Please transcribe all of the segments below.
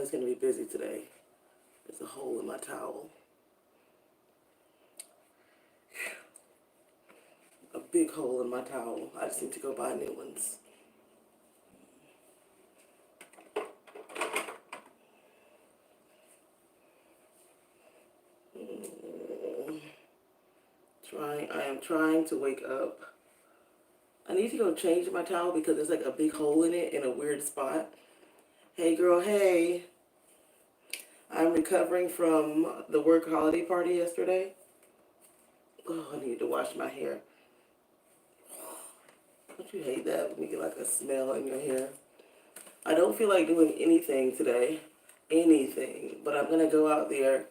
it's going to be busy today. There's a hole in my towel. A big hole in my towel. I just need to go buy new ones. I am trying to wake up. I need to go change my towel because there's like a big hole in it in a weird spot. Hey girl, hey. I'm recovering from the work holiday party yesterday. Oh, I need to wash my hair. Don't you hate that when you get like a smell in your hair? I don't feel like doing anything today. Anything. But I'm going to go out there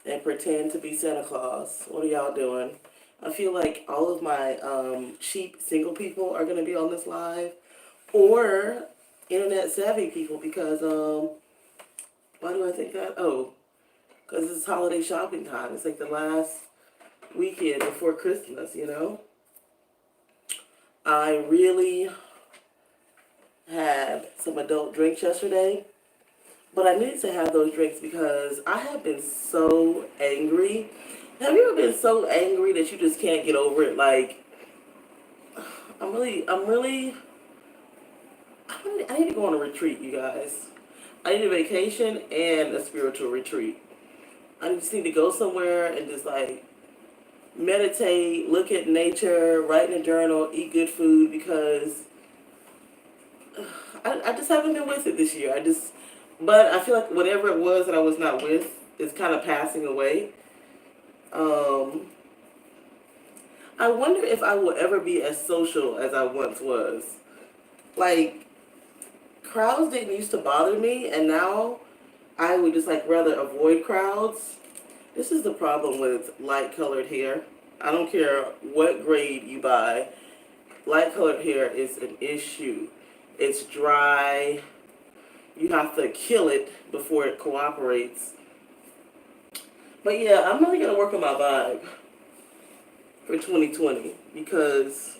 and pretend to be Santa Claus. What are y'all doing? I feel like all of my cheap single people are going to be on this live. Or internet savvy people because, why do I think that? Oh, because it's holiday shopping time. It's like the last weekend before Christmas, you know? I really had some adult drinks yesterday, but I needed to have those drinks because I have been so angry. Have you ever been so angry that you just can't get over it? Like, I need to go on a retreat, you guys. I need a vacation and a spiritual retreat. I just need to go somewhere and just like meditate, look at nature, write in a journal, eat good food because I just haven't been with it this year. But I feel like whatever it was that I was not with is kind of passing away. I wonder if I will ever be as social as I once was. Like, crowds didn't used to bother me, and now I would just like rather avoid crowds. This is the problem with light colored hair. I don't care what grade you buy. Light colored hair is an issue. It's dry. You have to kill it before it cooperates. But yeah, I'm really going to work on my vibe for 2020 because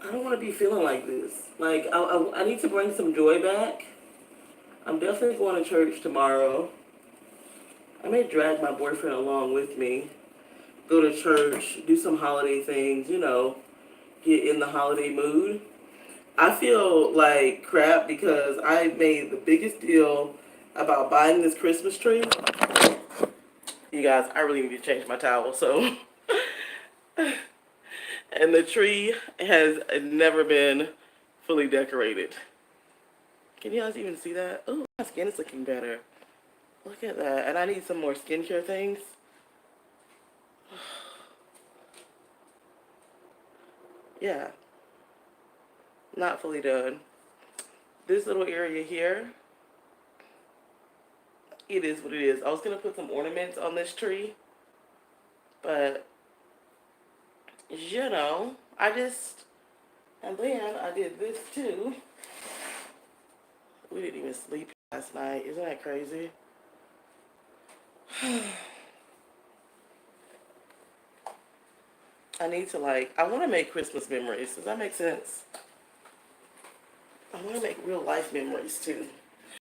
I don't want to be feeling like this. Like, I need to bring some joy back. I'm definitely going to church tomorrow. I may drag my boyfriend along with me. Go to church, do some holiday things, you know, get in the holiday mood. I feel like crap because I made the biggest deal about buying this Christmas tree. You guys, I really need to change my towel, so. And the tree has never been fully decorated. Can you guys even see that? Oh, my skin is looking better. Look at that. And I need some more skincare things. Yeah. Not fully done. This little area here, it is what it is. I was going to put some ornaments on this tree, but, you know, and then I did this too. We didn't even sleep last night. Isn't that crazy? I need to I want to make Christmas memories. Does that make sense? I want to make real life memories too.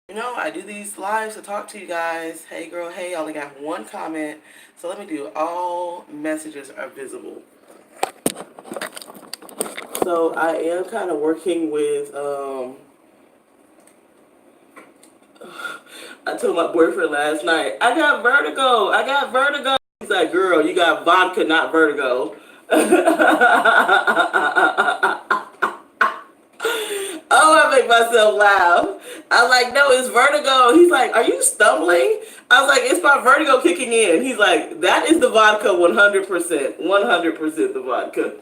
You know, I do these lives to talk to you guys. Hey girl, hey, I only got one comment. So let me do all messages are visible. So I am kind of working with, I told my boyfriend last night, I got vertigo. He's like, girl, you got vodka, not vertigo. Oh, I make myself laugh. I was like, no, it's vertigo. He's like, are you stumbling? I was like, it's my vertigo kicking in. He's like, that is the vodka 100%. 100% the vodka.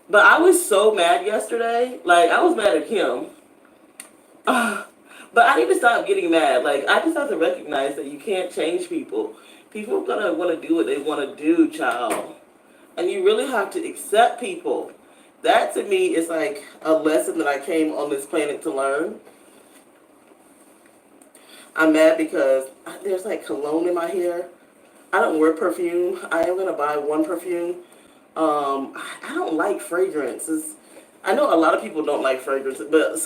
But I was so mad yesterday. Like, I was mad at him. But I need to stop getting mad. Like, I just have to recognize that you can't change people. People are going to want to do what they want to do, child. And you really have to accept people. That, to me, is like a lesson that I came on this planet to learn. I'm mad because there's like cologne in my hair. I don't wear perfume. I am going to buy one perfume. I don't like fragrances. I know a lot of people don't like fragrances, but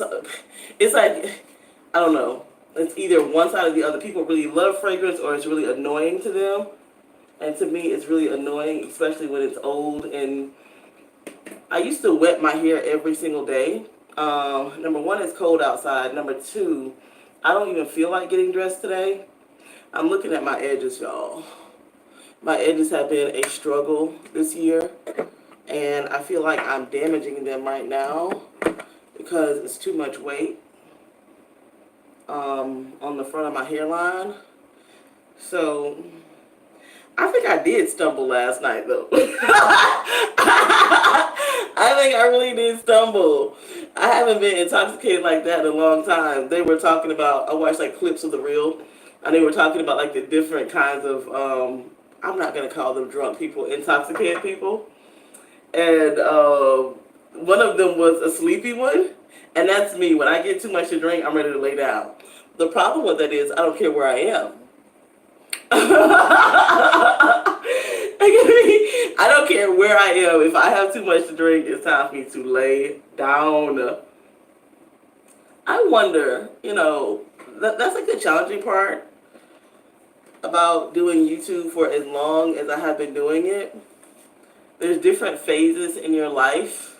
it's like, I don't know. it's either one side or the other. People really love fragrance or it's really annoying to them. And to me, it's really annoying, especially when it's old. And I used to wet my hair every single day. Number one, it's cold outside. Number two, I don't even feel like getting dressed today. I'm looking at my edges, y'all. My edges have been a struggle this year, and I feel like I'm damaging them right now because it's too much weight on the front of my hairline. So I think I did stumble last night, though. I think I really did stumble. I haven't been intoxicated like that in a long time. They were talking about, I watched like clips of The Real, and they were talking about like the different kinds of, I'm not going to call them drunk people, intoxicated people. And one of them was a sleepy one. And that's me. When I get too much to drink, I'm ready to lay down. The problem with that is I don't care where I am. I don't care where I am. If I have too much to drink, it's time for me to lay down. I wonder, that's like the challenging part about doing YouTube for as long as I have been doing it. There's different phases in your life,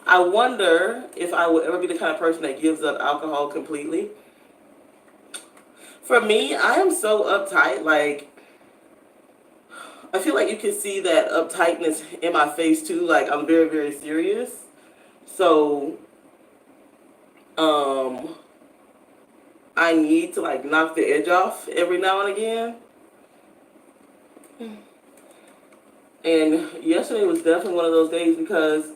I wonder if I would ever be the kind of person that gives up alcohol completely. For me, I am so uptight, like, I feel like you can see that uptightness in my face too, like, I'm very, very serious. So, I need to, like, knock the edge off every now and again. And yesterday was definitely one of those days because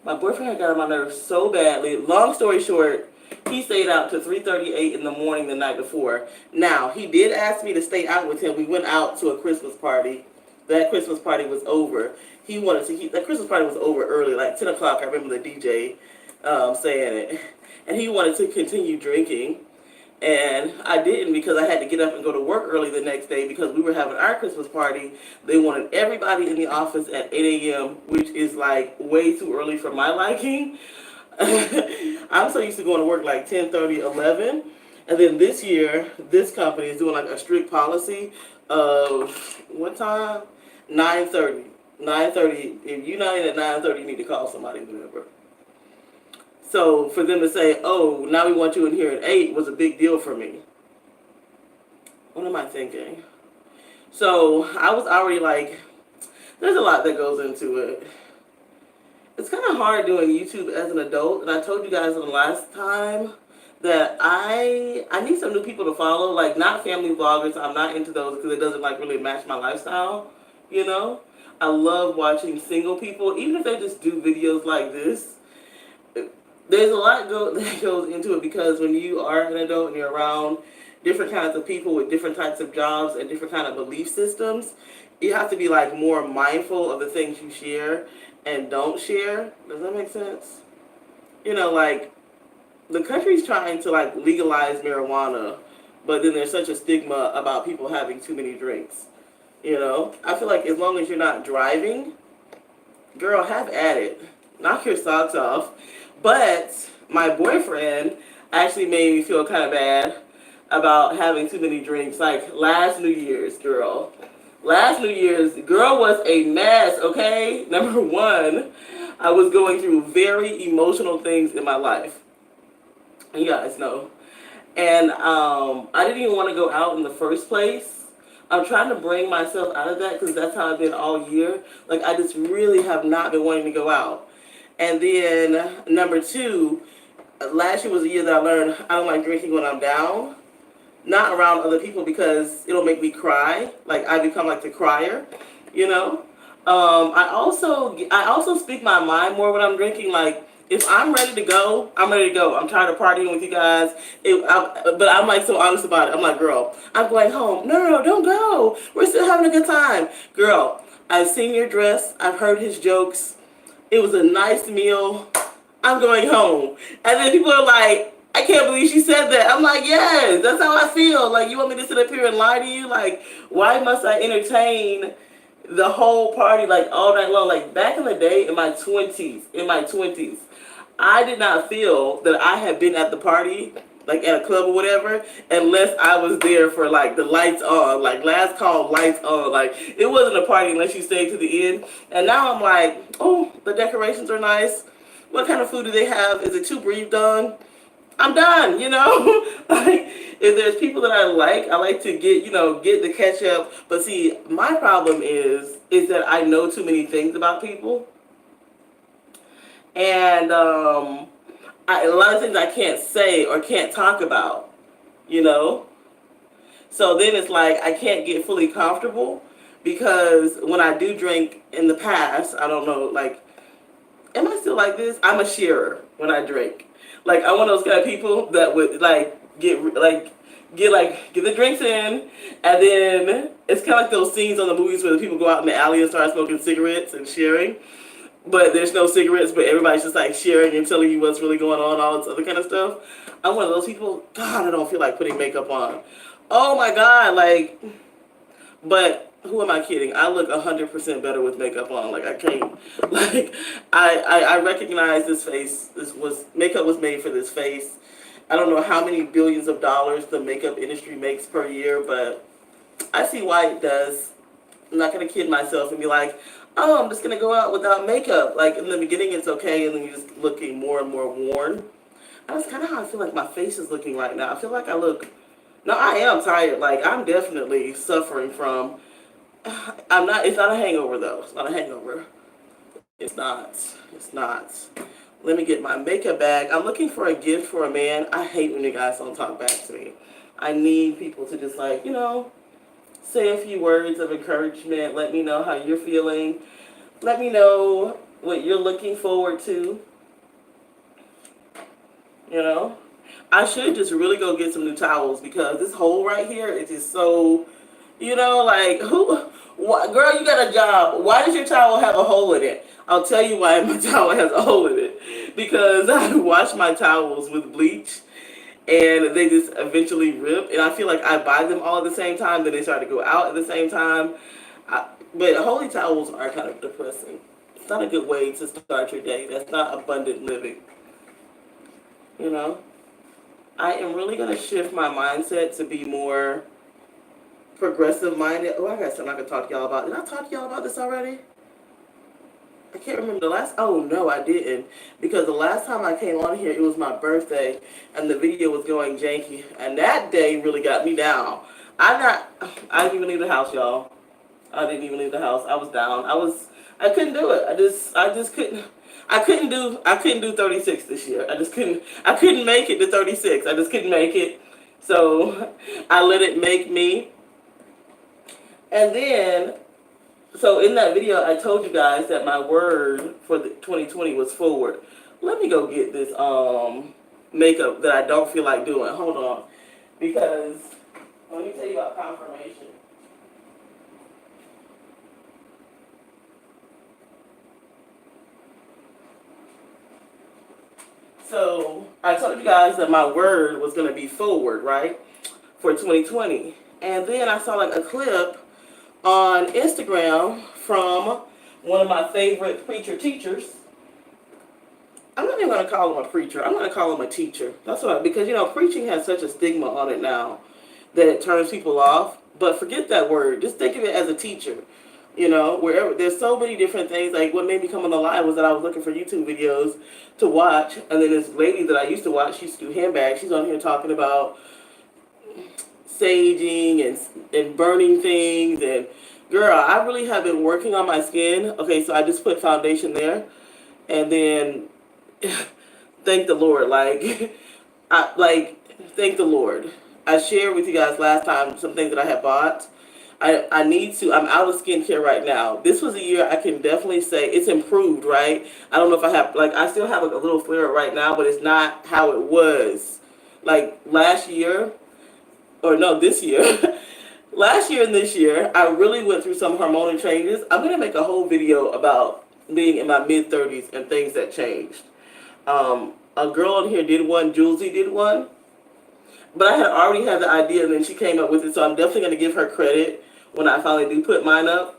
my boyfriend had got on my nerves so badly. Long story short, he stayed out to 3:38 in the morning the night before. Now, he did ask me to stay out with him. We went out to a Christmas party. That Christmas party was over. That Christmas party was over early, like 10 o'clock. I remember the DJ saying it. And he wanted to continue drinking. And I didn't because I had to get up and go to work early the next day because we were having our Christmas party. They wanted everybody in the office at 8 a.m., which is like way too early for my liking. I'm so used to going to work like 10:30, 11. And then this year, this company is doing like a strict policy of what time? 9:30. 9:30. If you're not in at 9:30, you need to call somebody, whatever. So for them to say, oh, now we want you in here at 8 was a big deal for me. What am I thinking? So I was already like, there's a lot that goes into it. It's kind of hard doing YouTube as an adult. And I told you guys the last time that I need some new people to follow. Like, not family vloggers. I'm not into those because it doesn't like really match my lifestyle. I love watching single people, even if they just do videos like this. There's a lot that goes into it because when you are an adult and you're around different kinds of people with different types of jobs and different kind of belief systems, you have to be like more mindful of the things you share and don't share. Does that make sense? Like, the country's trying to like legalize marijuana, but then there's such a stigma about people having too many drinks. I feel like as long as you're not driving, girl, have at it. Knock your socks off. But my boyfriend actually made me feel kind of bad about having too many drinks. Like last New Year's, girl. Last New Year's, girl was a mess, okay? Number one, I was going through very emotional things in my life. You guys know. And I didn't even want to go out in the first place. I'm trying to bring myself out of that because that's how I've been all year. Like, I just really have not been wanting to go out. And then, number two, last year was a year that I learned I don't like drinking when I'm down. Not around other people because it'll make me cry. Like, I become like the crier, I also speak my mind more when I'm drinking. Like, if I'm ready to go, I'm ready to go. I'm tired of partying with you guys. But I'm like so honest about it. I'm like, girl, I'm going home. No, don't go. We're still having a good time. Girl, I've seen your dress. I've heard his jokes. It was a nice meal. I'm going home. And then people are like, I can't believe she said that. I'm like, yes, that's how I feel. Like, you want me to sit up here and lie to you? Like, why must I entertain the whole party like all night long? Like, back in the day, in my 20s, I did not feel that I had been at the party like at a club or whatever, unless I was there for like the lights on, like last call, lights on. Like it wasn't a party unless you stayed to the end. And now I'm like, oh, the decorations are nice. What kind of food do they have? Is it too brief done? I'm done, you know? Like, if there's people that I like to get, get the catch up. But see, my problem is that I know too many things about people. And a lot of things I can't say or can't talk about, you know? So then it's like I can't get fully comfortable because when I do drink in the past, I don't know, like, am I still like this? I'm a sharer when I drink. Like, I'm one of those kind of people that would get the drinks in, and then it's kind of like those scenes on the movies where the people go out in the alley and start smoking cigarettes and sharing, but there's no cigarettes, but everybody's just like sharing and telling you what's really going on, all this other kind of stuff. I'm one of those people. God, I don't feel like putting makeup on. Oh my God, like, but who am I kidding? I look 100% better with makeup on. Like, I can't, like, I recognize this face. Makeup was made for this face. I don't know how many billions of dollars the makeup industry makes per year, but I see why it does. I'm not going to kid myself and be like, oh, I'm just going to go out without makeup. Like, in the beginning, it's okay, and then you're just looking more and more worn. That's kind of how I feel like my face is looking right now. I feel like I look, no, I am tired. Like, I'm definitely suffering from, it's not a hangover, though. It's not a hangover. It's not. It's not. Let me get my makeup bag. I'm looking for a gift for a man. I hate when you guys don't talk back to me. I need people to just, like, say a few words of encouragement. Let me know how you're feeling. Let me know what you're looking forward to. I should just really go get some new towels because this hole right here is just so, like, girl, you got a job. Why does your towel have a hole in it? I'll tell you why my towel has a hole in it. Because I wash my towels with bleach and they just eventually rip. And I feel like I buy them all at the same time, then they start to go out at the same time. But holy towels are kind of depressing. It's not a good way to start your day. That's not abundant living. I am really going to shift my mindset to be more progressive minded. Oh, I guess I'm not going to talk to y'all about. Did I talk to y'all about this already? I can't remember the last. Oh, no, I didn't. Because the last time I came on here, it was my birthday, and the video was going janky. And that day really got me down. I didn't even leave the house, y'all. I didn't even leave the house. I was down. I couldn't do it. I just couldn't. I couldn't do 36 this year. I couldn't make it to 36. I just couldn't make it. So I let it make me. And then, so in that video, I told you guys that my word for the 2020 was forward. Let me go get this makeup that I don't feel like doing. Hold on. Because let me tell you about confirmation. So I told you guys that my word was going to be forward, right, for 2020. And then I saw like a clip on Instagram from one of my favorite preacher teachers. I'm not even going to call him a preacher. I'm going to call him a teacher. That's what, because, preaching has such a stigma on it now that it turns people off. But forget that word. Just think of it as a teacher. Wherever there's so many different things. Like what made me come on the live was that I was looking for YouTube videos to watch, and then this lady that I used to watch, she used to do handbags. She's on here talking about saging and burning things. And girl, I really have been working on my skin. Okay, so I just put foundation there, and then thank the Lord. Thank the Lord. I shared with you guys last time some things that I had bought. I'm out of skincare right now. This was a year I can definitely say it's improved, right? I don't know if I have, I still have a little flare up right now, but it's not how it was. Like last year, or no, this year. Last year and this year, I really went through some hormonal changes. I'm going to make a whole video about being in my mid-30s and things that changed. A girl on here did one, Julesy did one. But I had already had the idea, and then she came up with it, so I'm definitely going to give her credit when I finally do put mine up,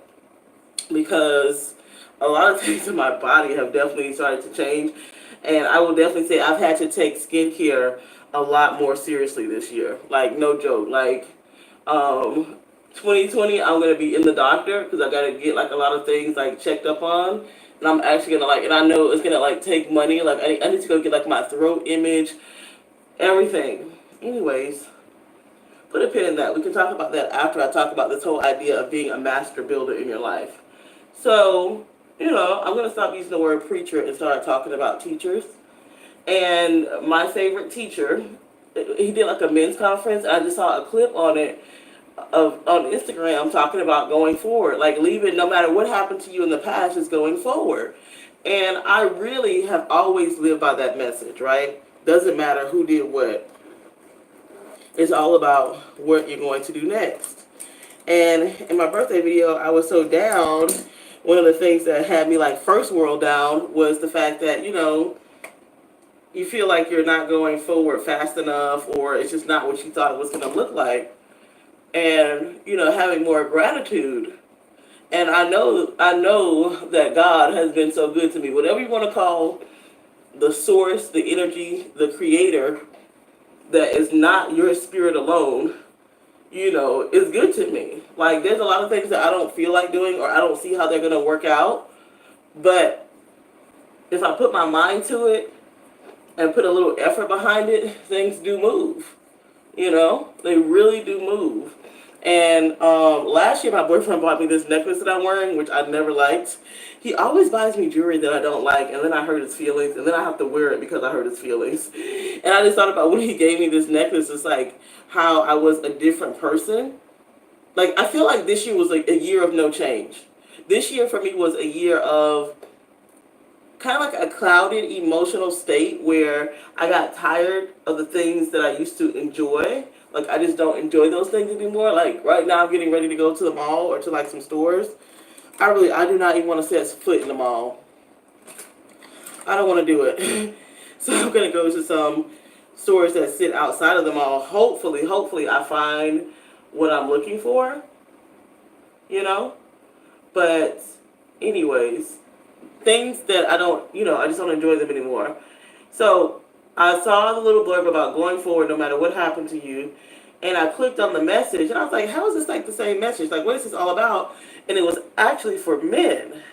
because a lot of things in my body have definitely started to change, and I will definitely say I've had to take skincare a lot more seriously this year. Like, no joke. Like, 2020, I'm gonna be in the doctor because I gotta get like a lot of things like checked up on, and I'm actually gonna like, and I know it's gonna like take money. Like, I need to go get like my throat image, everything. Anyways, put a pin in that. We can talk about that after I talk about this whole idea of being a master builder in your life. So, I'm gonna stop using the word preacher and start talking about teachers. And my favorite teacher, he did like a men's conference. I just saw a clip on it on Instagram talking about going forward, like leaving no matter what happened to you in the past is going forward. And I really have always lived by that message, right? Doesn't matter who did what. It's all about what you're going to do next. And in my birthday video, I was so down. One of the things that had me like first world down was the fact that, you feel like you're not going forward fast enough, or it's just not what you thought it was going to look like. And, having more gratitude. And I know that God has been so good to me. Whatever you want to call the source, the energy, the creator, that is not your spirit alone, is good to me. Like, there's a lot of things that I don't feel like doing, or I don't see how they're going to work out. But if I put my mind to it and put a little effort behind it, things do move. They really do move. And last year, my boyfriend bought me this necklace that I'm wearing, which I never liked. He always buys me jewelry that I don't like, and then I hurt his feelings, and then I have to wear it because I hurt his feelings. And I just thought about when he gave me this necklace, it's like how I was a different person. Like, I feel like this year was like a year of no change. This year for me was a year of kind of like a clouded emotional state where I got tired of the things that I used to enjoy. Like, I just don't enjoy those things anymore. Like, right now I'm getting ready to go to the mall or to like some stores. I do not even want to set foot in the mall. I don't want to do it. So I'm going to go to some stores that sit outside of the mall. Hopefully I find what I'm looking for, But anyways, things that I don't, I just don't enjoy them anymore. So I saw the little blurb about going forward no matter what happened to you. And I clicked on the message and I was like, how is this like the same message? Like, what is this all about? And it was actually for men.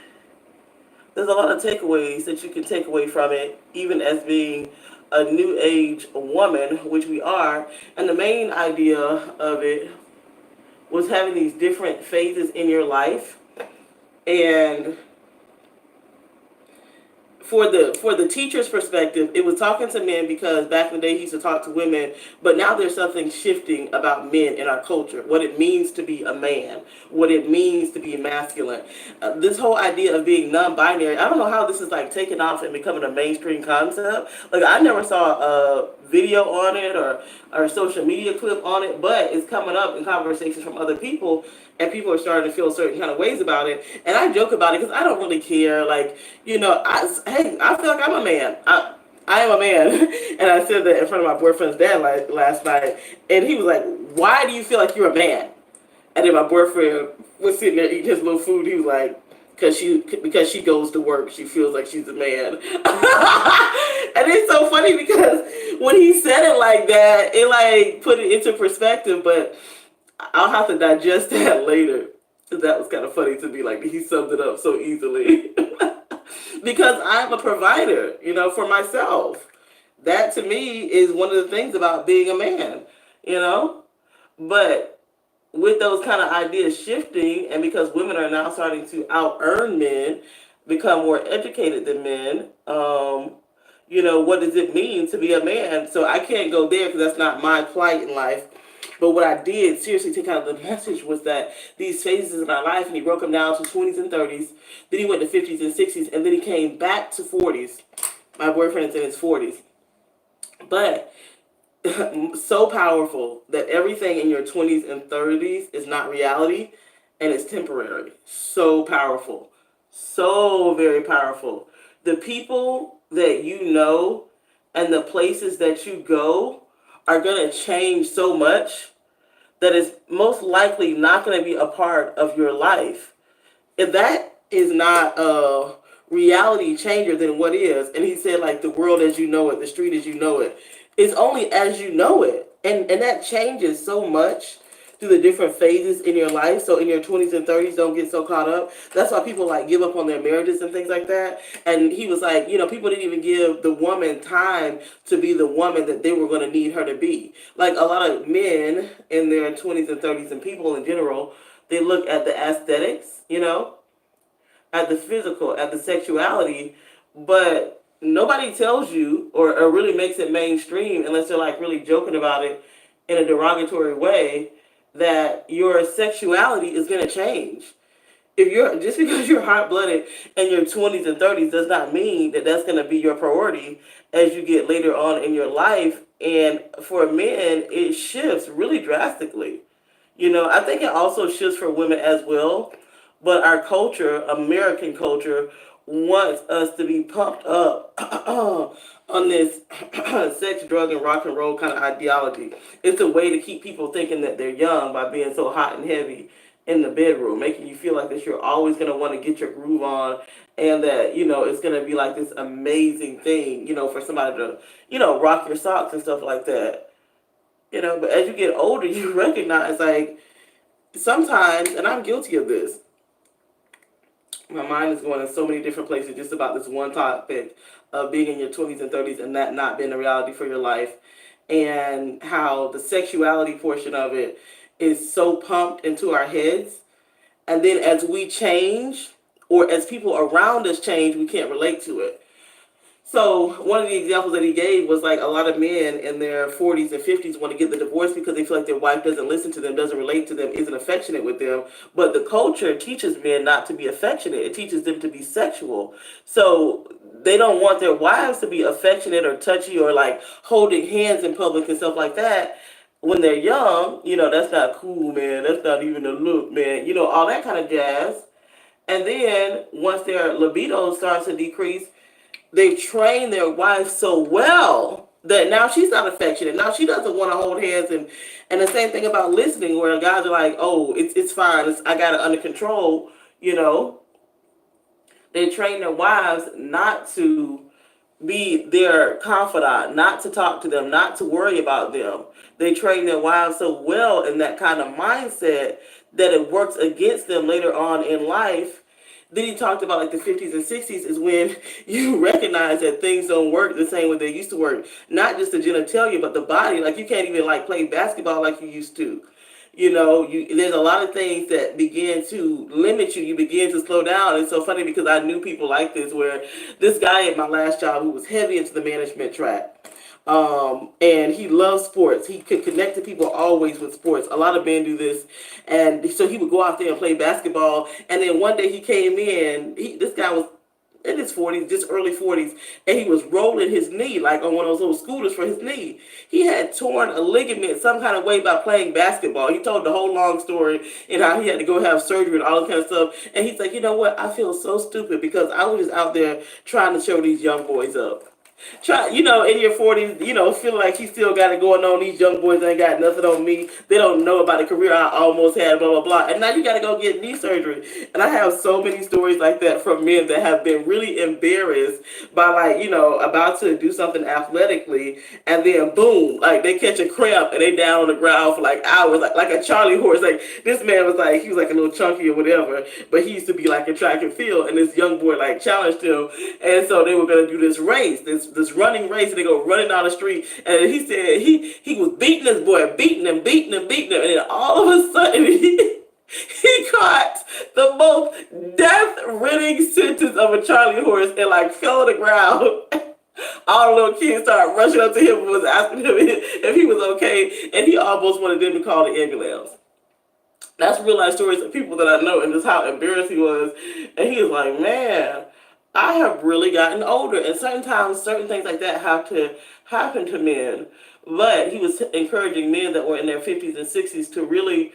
There's a lot of takeaways that you can take away from it, even as being a new age woman, which we are. And the main idea of it was having these different phases in your life. And for the teacher's perspective, it was talking to men because back in the day he used to talk to women, but now there's something shifting about men in our culture, what it means to be a man, what it means to be masculine. This whole idea of being non-binary, I don't know how this is like taking off and becoming a mainstream concept. Like, I never saw a video on it or a social media clip on it, but it's coming up in conversations from other people, and people are starting to feel certain kind of ways about it. And I joke about it because I don't really care. Like, I feel like I'm a man. I am a man. And I said that in front of my boyfriend's dad last night. And he was like, why do you feel like you're a man? And then my boyfriend was sitting there eating his little food. He was like, because she goes to work, she feels like she's a man. And it's so funny because when he said it like that, it like put it into perspective. But I'll have to digest that later. That was kind of funny to me. Like, he summed it up so easily. Because I'm a provider, for myself. That to me is one of the things about being a man, But with those kind of ideas shifting, and because women are now starting to out-earn men, become more educated than men, what does it mean to be a man? So I can't go there because that's not my plight in life. But what I did seriously take out of the message was that these phases in our life, and he broke them down to 20s and 30s, then he went to 50s and 60s, and then he came back to 40s. My boyfriend is in his 40s. But so powerful that everything in your 20s and 30s is not reality, and it's temporary. So powerful. So very powerful. The people that you know and the places that you go are going to change so much that is most likely not going to be a part of your life. If that is not a reality changer, then what is? And he said, like, the world as you know it, the street as you know it, It's only as you know it. And that changes so much through the different phases in your life. So in your 20s and 30s, don't get so caught up. That's why people like give up on their marriages and things like that. And he was like, people didn't even give the woman time to be the woman that they were going to need her to be. Like a lot of men in their 20s and 30s, and people in general, they look at the aesthetics, at the physical, at the sexuality, but nobody tells you or really makes it mainstream unless they're like really joking about it in a derogatory way that your sexuality is going to change. If you're just because you're hot blooded in your 20s and 30s does not mean that that's going to be your priority as you get later on in your life. And for men, it shifts really drastically. I think it also shifts for women as well, but our culture, American culture, wants us to be pumped up on this sex, drug, and rock and roll kind of ideology. It's a way to keep people thinking that they're young by being so hot and heavy in the bedroom, making you feel like that you're always going to want to get your groove on, and that, it's going to be like this amazing thing, for somebody to, rock your socks and stuff like that. But as you get older, you recognize, like, sometimes, and I'm guilty of this, my mind is going in so many different places just about this one topic of being in your 20s and 30s and that not being a reality for your life, and how the sexuality portion of it is so pumped into our heads. And then as we change, or as people around us change, we can't relate to it. So one of the examples that he gave was like a lot of men in their 40s and 50s want to get the divorce because they feel like their wife doesn't listen to them, doesn't relate to them, isn't affectionate with them. But the culture teaches men not to be affectionate. It teaches them to be sexual. So they don't want their wives to be affectionate or touchy or like holding hands in public and stuff like that. When they're young, that's not cool, man. That's not even a look, man. All that kind of jazz. And then once their libido starts to decrease, they've trained their wife so well that now she's not affectionate. Now she doesn't want to hold hands, and the same thing about listening, where guys are like, "Oh, it's fine. I got it under control." They train their wives not to be their confidant, not to talk to them, not to worry about them. They train their wives so well in that kind of mindset that it works against them later on in life. Then he talked about like the 50s and 60s is when you recognize that things don't work the same way they used to work. Not just the genitalia, but the body. Like you can't even like play basketball like you used to. There's a lot of things that begin to limit you. You begin to slow down. It's so funny because I knew people like this, where this guy at my last job who was heavy into the management track. And he loves sports. He could connect to people always with sports. A lot of men do this. And so he would go out there and play basketball. And then one day he came in, this guy was in his 40s, just early 40s, and he was rolling his knee like on one of those little scooters for his knee. He had torn a ligament some kind of way by playing basketball. He told the whole long story and how he had to go have surgery and all that kind of stuff. And he's like, you know what? I feel so stupid because I was just out there trying to show these young boys up. In your 40s, feel like he still got it going on. These young boys ain't got nothing on me. They don't know about the career I almost had, blah, blah, blah. And now you got to go get knee surgery. And I have so many stories like that from men that have been really embarrassed by, like, about to do something athletically. And then, boom, like they catch a cramp and they down on the ground for like hours, like a Charlie horse. Like this man was like, he was like a little chunky or whatever, but he used to be like a track and field. And this young boy like challenged him. And so they were going to do this race, this running race, and they go running down the street, and he said he was beating this boy, beating him, and then all of a sudden he caught the most death-ridding sentence of a Charlie horse and like fell on the ground. All the little kids started rushing up to him and was asking him if he was okay, and he almost wanted them to call the ambulance. That's real life stories of people that I know, and just how embarrassed he was. And he was like, man, I have really gotten older, and sometimes certain things like that have to happen to men. But he was encouraging men that were in their 50s and 60s to really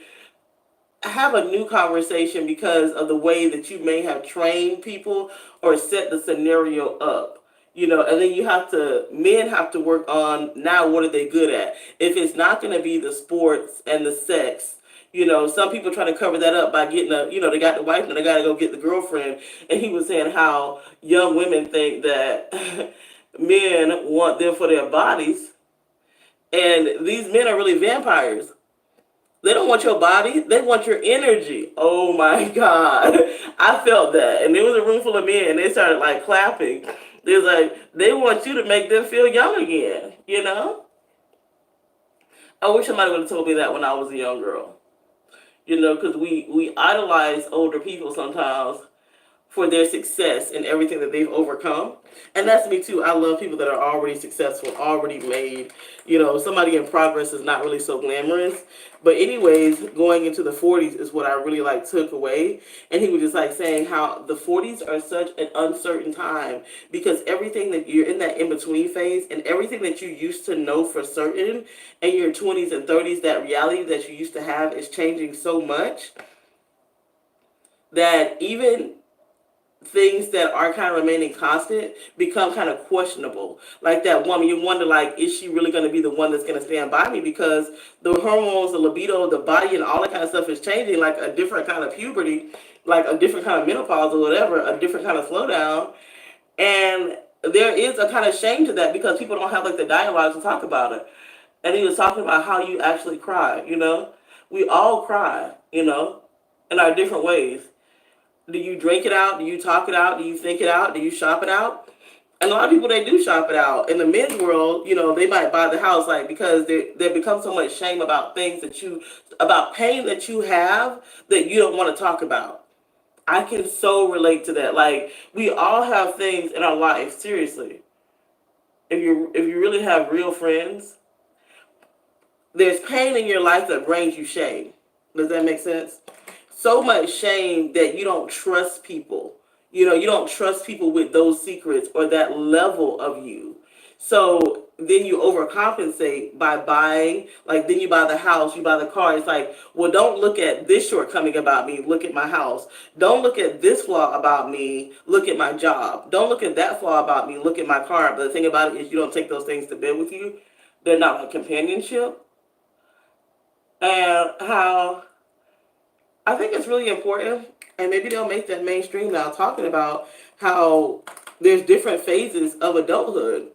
have a new conversation because of the way that you may have trained people or set the scenario up. And then men have to work on now what are they good at. If it's not going to be the sports and the sex, some people try to cover that up by getting they got the wife and they got to go get the girlfriend. And he was saying how young women think that men want them for their bodies, And these men are really vampires. They don't want your body. They want your energy. Oh my God. I felt that. And there was a room full of men and they started like clapping. They was like, they want you to make them feel young again, you know? I wish somebody would have told me that when I was a young girl. You know, because we idolize older people sometimes for their success and everything that they've overcome. And that's me too. I love people that are already successful, already made. You know, somebody in progress is not really so glamorous. But anyways, going into the 40s is what I really like took away. And he was just like saying how the 40s are such an uncertain time because everything that you're in that in-between phase and everything that you used to know for certain in your 20s and 30s, that reality that you used to have is changing so much that even things that are kind of remaining constant become kind of questionable. Like that woman, you wonder, like, is she really going to be the one that's going to stand by me? Because the hormones, the libido, the body, and all that kind of stuff is changing, like a different kind of puberty, like a different kind of menopause or whatever, a different kind of slowdown. And there is a kind of shame to that because people don't have like the dialogue to talk about it. And he was talking about how you actually cry, you know? We all cry, you know, in our different ways. Do you drink it out? Do you talk it out? Do you think it out? Do you shop it out? And a lot of people, they do shop it out. In the men's world, you know, they might buy the house like because there becomes so much shame about things that you, about pain that you have that you don't want to talk about. I can so relate to that. Like we all have things in our life. Seriously, if you really have real friends, there's pain in your life that brings you shame. Does that make sense? So much shame that you don't trust people. You know, you don't trust people with those secrets or that level of you. So then you overcompensate by buying, like then you buy the house, you buy the car. It's like, well, don't look at this shortcoming about me, look at my house. Don't look at this flaw about me, look at my job. Don't look at that flaw about me, look at my car. But the thing about it is you don't take those things to bed with you. They're not like companionship. And how I think it's really important, and maybe they'll make that mainstream now, talking about how there's different phases of adulthood.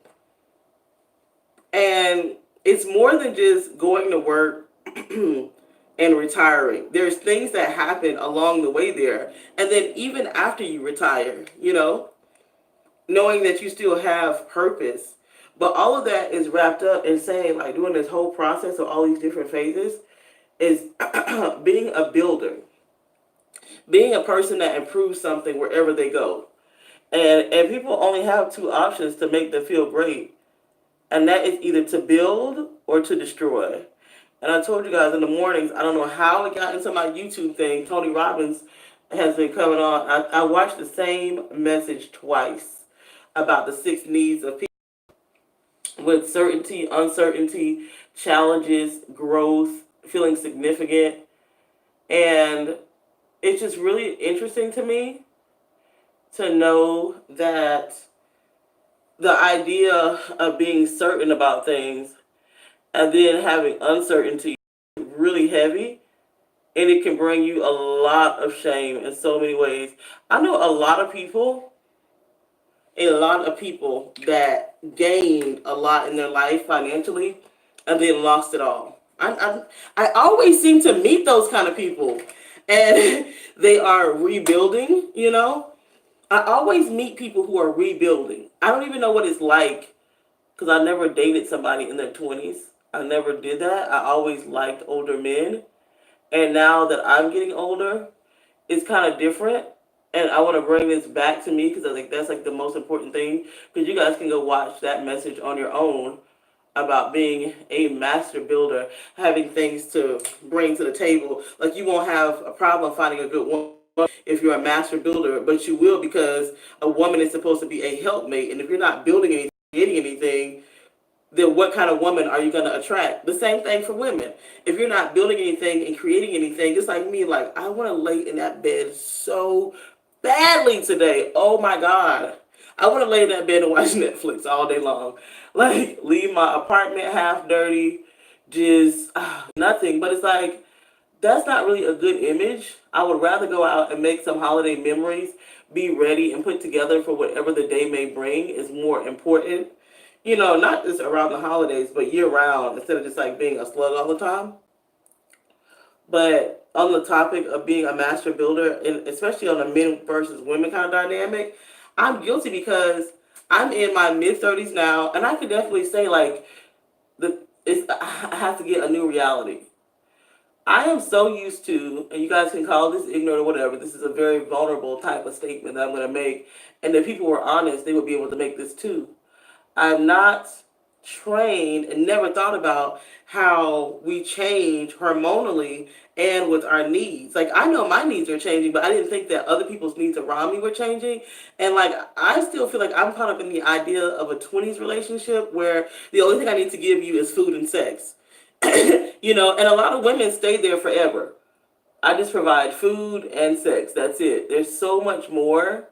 And it's more than just going to work and retiring. There's things that happen along the way there. And then even after you retire, you know, knowing that you still have purpose. But all of that is wrapped up in saying, like, doing this whole process of all these different phases is being a builder, being a person that improves something wherever they go. And people only have two options to make them feel great. And that is either to build or to destroy. And I told you guys in the mornings, I don't know how it got into my YouTube thing. Tony Robbins has been coming on. I watched the same message twice about the 6 needs of people with certainty, uncertainty, challenges, growth, feeling significant. And it's just really interesting to me to know that the idea of being certain about things and then having uncertainty is really heavy, and it can bring you a lot of shame in so many ways. I know a lot of people that gained a lot in their life financially and then lost it all. I always seem to meet those kind of people, and they are rebuilding, you know. I always meet people who are rebuilding. I don't even know what it's like because I never dated somebody in their 20s. I never did that. I always liked older men. And now that I'm getting older, it's kind of different. And I want to bring this back to me because I think that's like the most important thing. Because you guys can go watch that message on your own about being a master builder, having things to bring to the table. Like you won't have a problem finding a good woman if you're a master builder, but you will because a woman is supposed to be a helpmate. And if you're not building anything, creating anything, then what kind of woman are you going to attract? The same thing for women. If you're not building anything and creating anything, it's like me, like I want to lay in that bed so badly today. Oh my God. I want to lay in that bed and watch Netflix all day long. Like leave my apartment half dirty, just nothing. But it's like, that's not really a good image. I would rather go out and make some holiday memories, be ready and put together for whatever the day may bring is more important. You know, not just around the holidays, but year round, instead of just like being a slug all the time. But on the topic of being a master builder, and especially on a men versus women kind of dynamic, I'm guilty because I'm in my mid 30s now, and I could definitely say like I have to get a new reality. I am so used to, and you guys can call this ignorant or whatever. This is a very vulnerable type of statement that I'm going to make, and if people were honest, they would be able to make this too. I'm not trained and never thought about how we change hormonally and with our needs. Like, I know my needs are changing, but I didn't think that other people's needs around me were changing. And like, I still feel like I'm caught up in the idea of a 20s relationship where the only thing I need to give you is food and sex. You know, and a lot of women stay there forever. I just provide food and sex. That's it. There's so much more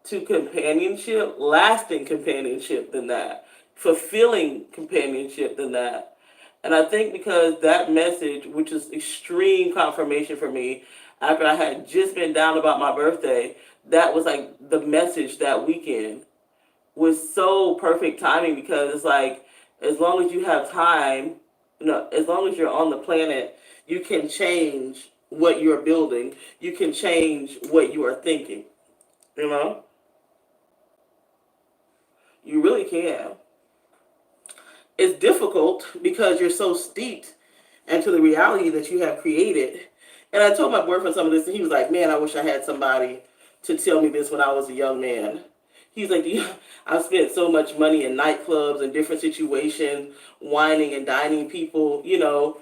to companionship, lasting companionship than that, fulfilling companionship than that. And I think because that message, which is extreme confirmation for me, after I had just been down about my birthday, that was like the message that weekend was so perfect timing because it's like, as long as you have time, you know, as long as you're on the planet, you can change what you're building. You can change what you are thinking, you know? You really can. It's difficult because you're so steeped into the reality that you have created. And I told my boyfriend some of this, and he was like, "Man, I wish I had somebody to tell me this when I was a young man." He's like, "I've spent so much money in nightclubs and different situations, whining and dining people, you know,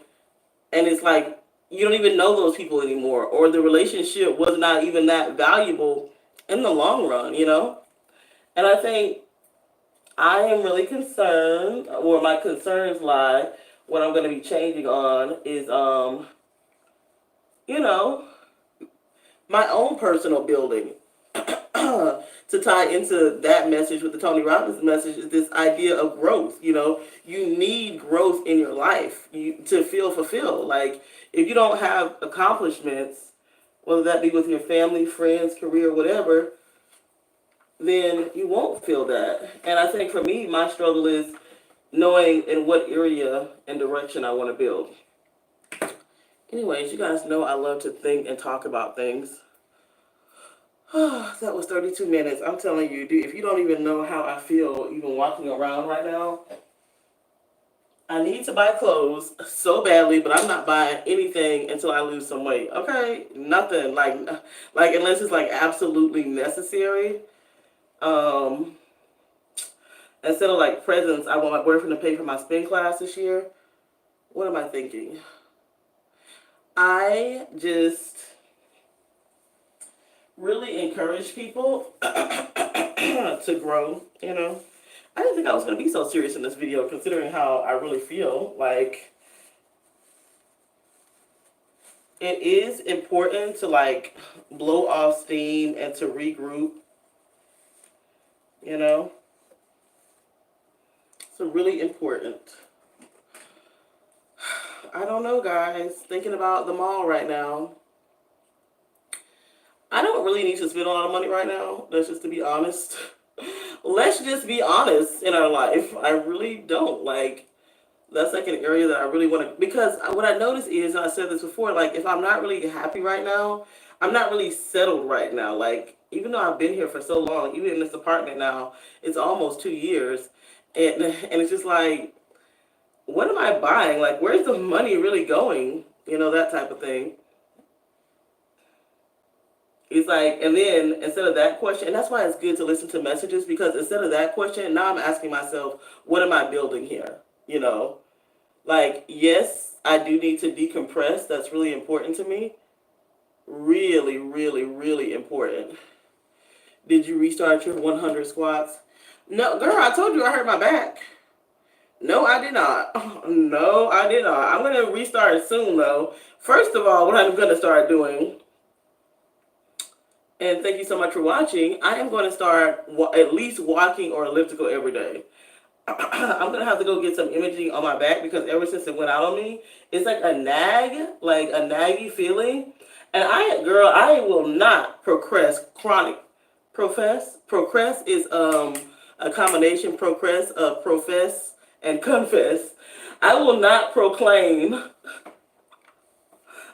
and it's like you don't even know those people anymore, or the relationship was not even that valuable in the long run, you know." And I think I am really concerned, or my concerns lie. What I'm going to be changing on is, you know, my own personal building. To tie into that message with the Tony Robbins message is this idea of growth. You know, you need growth in your life to feel fulfilled. Like, if you don't have accomplishments, whether that be with your family, friends, career, whatever, then you won't feel that. And I think for me, my struggle is knowing in what area and direction I want to build. Anyways, you guys know I love to think and talk about things. That was 32 minutes. I'm telling you, dude, if you don't even know how I feel even walking around right now, I need to buy clothes so badly, but I'm not buying anything until I lose some weight. Okay? Nothing. Like unless it's like absolutely necessary. Instead of like presents, I want my boyfriend to pay for my spin class this year. What am I thinking? I just really encourage people to grow, you know. I didn't think I was going to be so serious in this video considering how I really feel. Like, it is important to like blow off steam and to regroup, you know. It's really important. I don't know, guys. Thinking about the mall right now. I don't really need to spend a lot of money right now. That's just to be honest. Let's just be honest in our life. I really don't. Like, that's like an area that I really want to, because what I notice is, and I said this before, like, if I'm not really happy right now, I'm not really settled right now. Like, even though I've been here for so long, even in this apartment now, it's almost 2 years. And it's just like, what am I buying? Like, where's the money really going? You know, that type of thing. It's like, and then instead of that question, and that's why it's good to listen to messages, because instead of that question, now I'm asking myself, what am I building here? You know, like, yes, I do need to decompress. That's really important to me. Really, really, really important. Did you restart your 100 squats? No, girl, I told you I hurt my back. No, I did not. No, I did not. I'm going to restart soon, though. First of all, what I'm going to start doing, and thank you so much for watching, I am going to start at least walking or elliptical every day. I'm going to have to go get some imaging on my back because ever since it went out on me, it's like a nag, like a naggy feeling. And I will not progress chronic. Progress is a a combination profess and confess. I will not proclaim.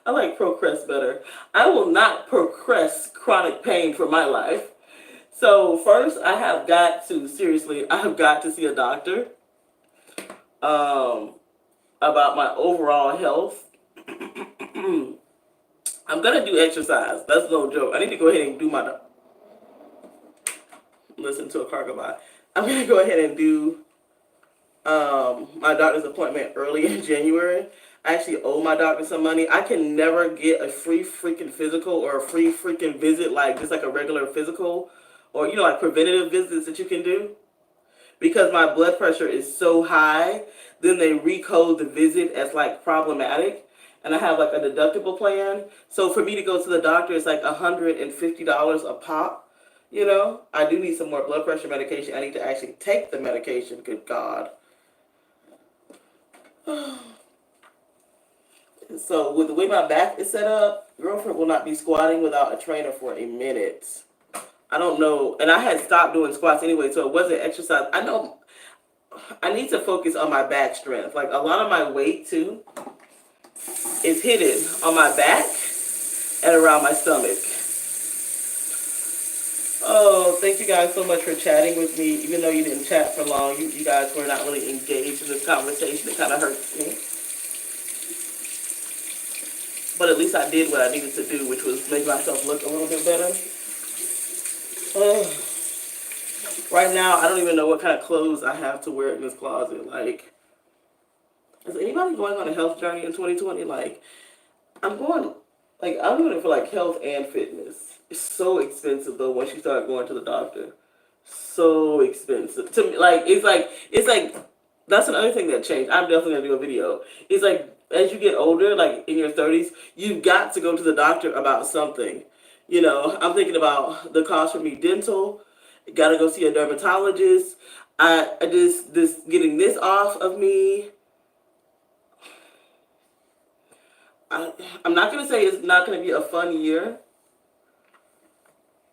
I like progress better. I will not progress chronic pain for my life. So first, I have got to see a doctor about my overall health. I'm gonna do exercise. That's no joke. I need to go ahead and do my listen to a car go by. I'm gonna go ahead and do my doctor's appointment early in January. I actually owe my doctor some money. I can never get a free freaking physical or a free freaking visit, like just like a regular physical, or like preventative visits that you can do, because my blood pressure is so high. Then they recode the visit as like problematic, and I have like a deductible plan. So for me to go to the doctor, it's like $150 a pop. I do need some more blood pressure medication. I need to actually take the medication. Good God. So with the way my back is set up, girlfriend will not be squatting without a trainer for a minute. I don't know. And I had stopped doing squats anyway, so it wasn't exercise. I know I need to focus on my back strength. Like a lot of my weight too is hidden on my back and around my stomach. Oh, thank you guys so much for chatting with me. Even though you didn't chat for long, you guys were not really engaged in this conversation. It kind of hurts me. But at least I did what I needed to do, which was make myself look a little bit better. Right now, I don't even know what kind of clothes I have to wear in this closet. Like, is anybody going on a health journey in 2020? Like, I'm doing it for like health and fitness. It's so expensive though once you start going to the doctor. So expensive. To me, it's like that's another thing that changed. I'm definitely gonna do a video. It's like as you get older, like in your 30s, you've got to go to the doctor about something. I'm thinking about the cost for me dental. Gotta go see a dermatologist. I just this getting this off of me. I'm not gonna say it's not gonna be a fun year,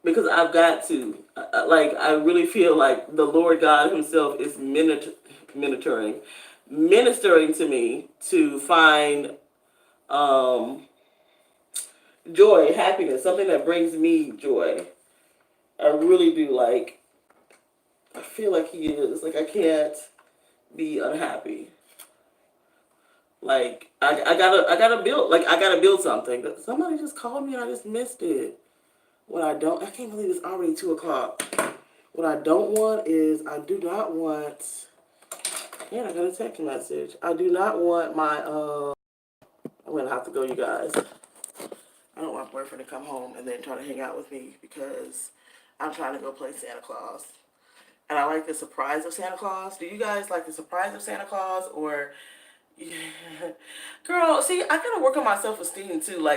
because I've got to. I really feel like the Lord God Himself is ministering to me to find joy, happiness, something that brings me joy. I really do. I feel like He is. I can't be unhappy. I gotta build something. Somebody just called me and I just missed it. I can't believe it's already 2:00. What I don't want is, I do not want, and I got a text message. I do not want my, I'm gonna have to go, you guys. I don't want my boyfriend to come home and then try to hang out with me, because I'm trying to go play Santa Claus. And I like the surprise of Santa Claus. Do you guys like the surprise of Santa Claus, or... Yeah. Girl, see, I gotta work on my self-esteem too.